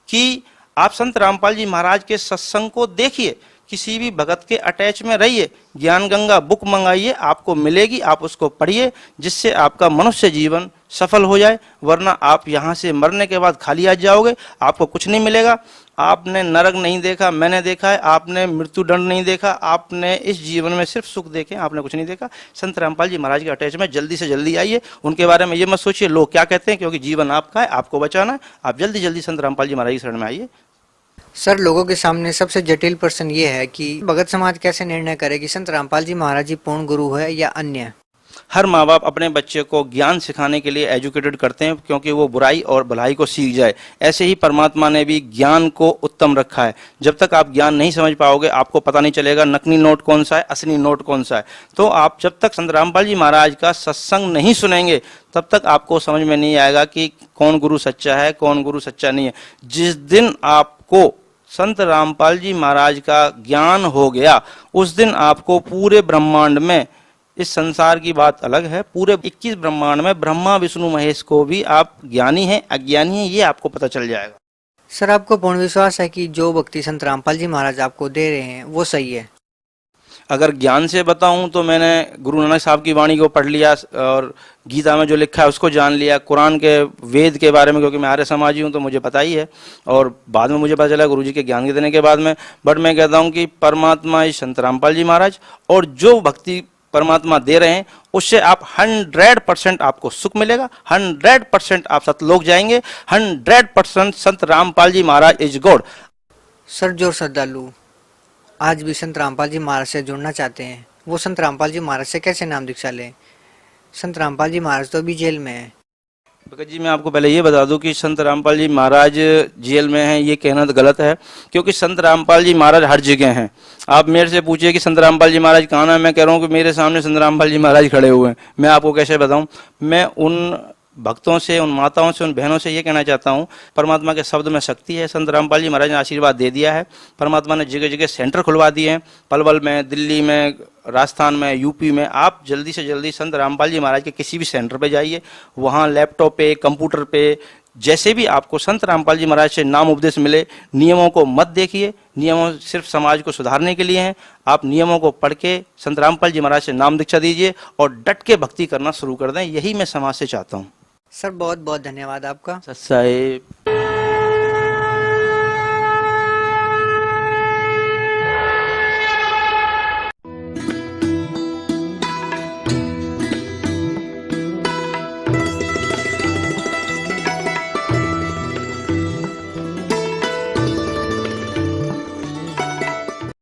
कि आप संत रामपाल जी महाराज के सत्संग को देखिए, किसी भी भगत के अटैच में रहिए, ज्ञान गंगा बुक मंगाइए, आपको मिलेगी, आप उसको पढ़िए, जिससे आपका मनुष्य जीवन सफल हो जाए। वरना आप यहाँ से मरने के बाद खाली आ जाओगे, आपको कुछ नहीं मिलेगा। आपने नरक नहीं देखा, मैंने देखा है। आपने मृत्यु दंड नहीं देखा, आपने इस जीवन में सिर्फ सुख देखे, आपने कुछ नहीं देखा। संत रामपाल जी महाराज के अटैच में जल्दी से जल्दी आइए। उनके बारे में ये मत सोचिए लोग क्या कहते हैं, क्योंकि जीवन आपका है, आपको बचाना है। आप जल्दी जल्दी संत रामपाल जी महाराज की शरण में आइए। सर, लोगों के सामने सबसे जटिल प्रश्न ये है कि भगत समाज कैसे निर्णय करे कि संत रामपाल जी महाराज जी पूर्ण गुरु है या अन्य? हर माँ बाप अपने बच्चे को ज्ञान सिखाने के लिए एजुकेटेड करते हैं, क्योंकि वो बुराई और भलाई को सीख जाए। ऐसे ही परमात्मा ने भी ज्ञान को उत्तम रखा है। जब तक आप ज्ञान नहीं समझ पाओगे, आपको पता नहीं चलेगा नकली नोट कौन सा है, असली नोट कौन सा है। तो आप जब तक संत रामपाल जी महाराज का सत्संग नहीं सुनेंगे तब तक आपको समझ में नहीं आएगा कि कौन गुरु सच्चा है, कौन गुरु सच्चा नहीं है। जिस दिन आपको संत रामपाल जी महाराज का ज्ञान हो गया, उस दिन आपको पूरे ब्रह्मांड में, इस संसार की बात अलग है, पूरे 21 ब्रह्मांड में ब्रह्मा विष्णु महेश को भी आप ज्ञानी हैं अज्ञानी हैं ये आपको पता चल जाएगा। सर, आपको पूर्ण विश्वास है कि जो भक्ति संत रामपाल जी महाराज आपको दे रहे हैं वो सही है? अगर ज्ञान से बताऊं तो मैंने गुरु नानक साहब की वाणी को पढ़ लिया और गीता में जो लिखा है उसको जान लिया, कुरान के वेद के बारे में, क्योंकि मैं आर्य समाजी हूं तो मुझे पता ही है। और बाद में मुझे पता चला गुरुजी के ज्ञान के देने के बाद में। बट मैं कहता हूं कि परमात्मा ही संत रामपाल जी महाराज, और जो भक्ति परमात्मा दे रहे हैं उससे आप 100% आपको सुख मिलेगा, 100% आप सतलोक जाएंगे, 100% संत रामपाल जी महाराज इज गॉड। सर, जो श्रद्धालु आज भी संत रामपाल जी महाराज से जुड़ना चाहते हैं वो संत रामपाल जी महाराज से कैसे नाम दीक्षा लें? संत रामपाल जी महाराज तो अभी जेल में है। भगत जी, मैं आपको पहले ये बता दूं कि संत रामपाल जी महाराज जेल में हैं, ये कहना तो गलत है, क्योंकि संत रामपाल जी महाराज हर जगह हैं। आप मेरे से पूछिए कि संत रामपाल जी महाराज कहाँ हैं, मैं कह रहा हूँ कि मेरे सामने संत रामपाल जी महाराज खड़े हुए हैं। मैं आपको कैसे बताऊं? मैं उन भक्तों से, उन माताओं से, उन बहनों से ये कहना चाहता हूँ, परमात्मा के शब्द में शक्ति है। संत रामपाल जी महाराज ने आशीर्वाद दे दिया है। परमात्मा ने जगह जगह सेंटर खुलवा दिए हैं, पलवल में, दिल्ली में, राजस्थान में, यूपी में। आप जल्दी से जल्दी संत रामपाल जी महाराज के किसी भी सेंटर पे जाइए, वहाँ लैपटॉप पे, कंप्यूटर पे जैसे भी आपको संत रामपाल जी महाराज से नाम उपदेश मिले, नियमों को मत देखिए, नियमों सिर्फ समाज को सुधारने के लिए हैं। आप नियमों को पढ़ के संत रामपाल जी महाराज से नाम दीक्षा दीजिए और डट के भक्ति करना शुरू कर दें। यही मैं समाज से चाहता हूँ। सर बहुत बहुत धन्यवाद आपका। सत्साई।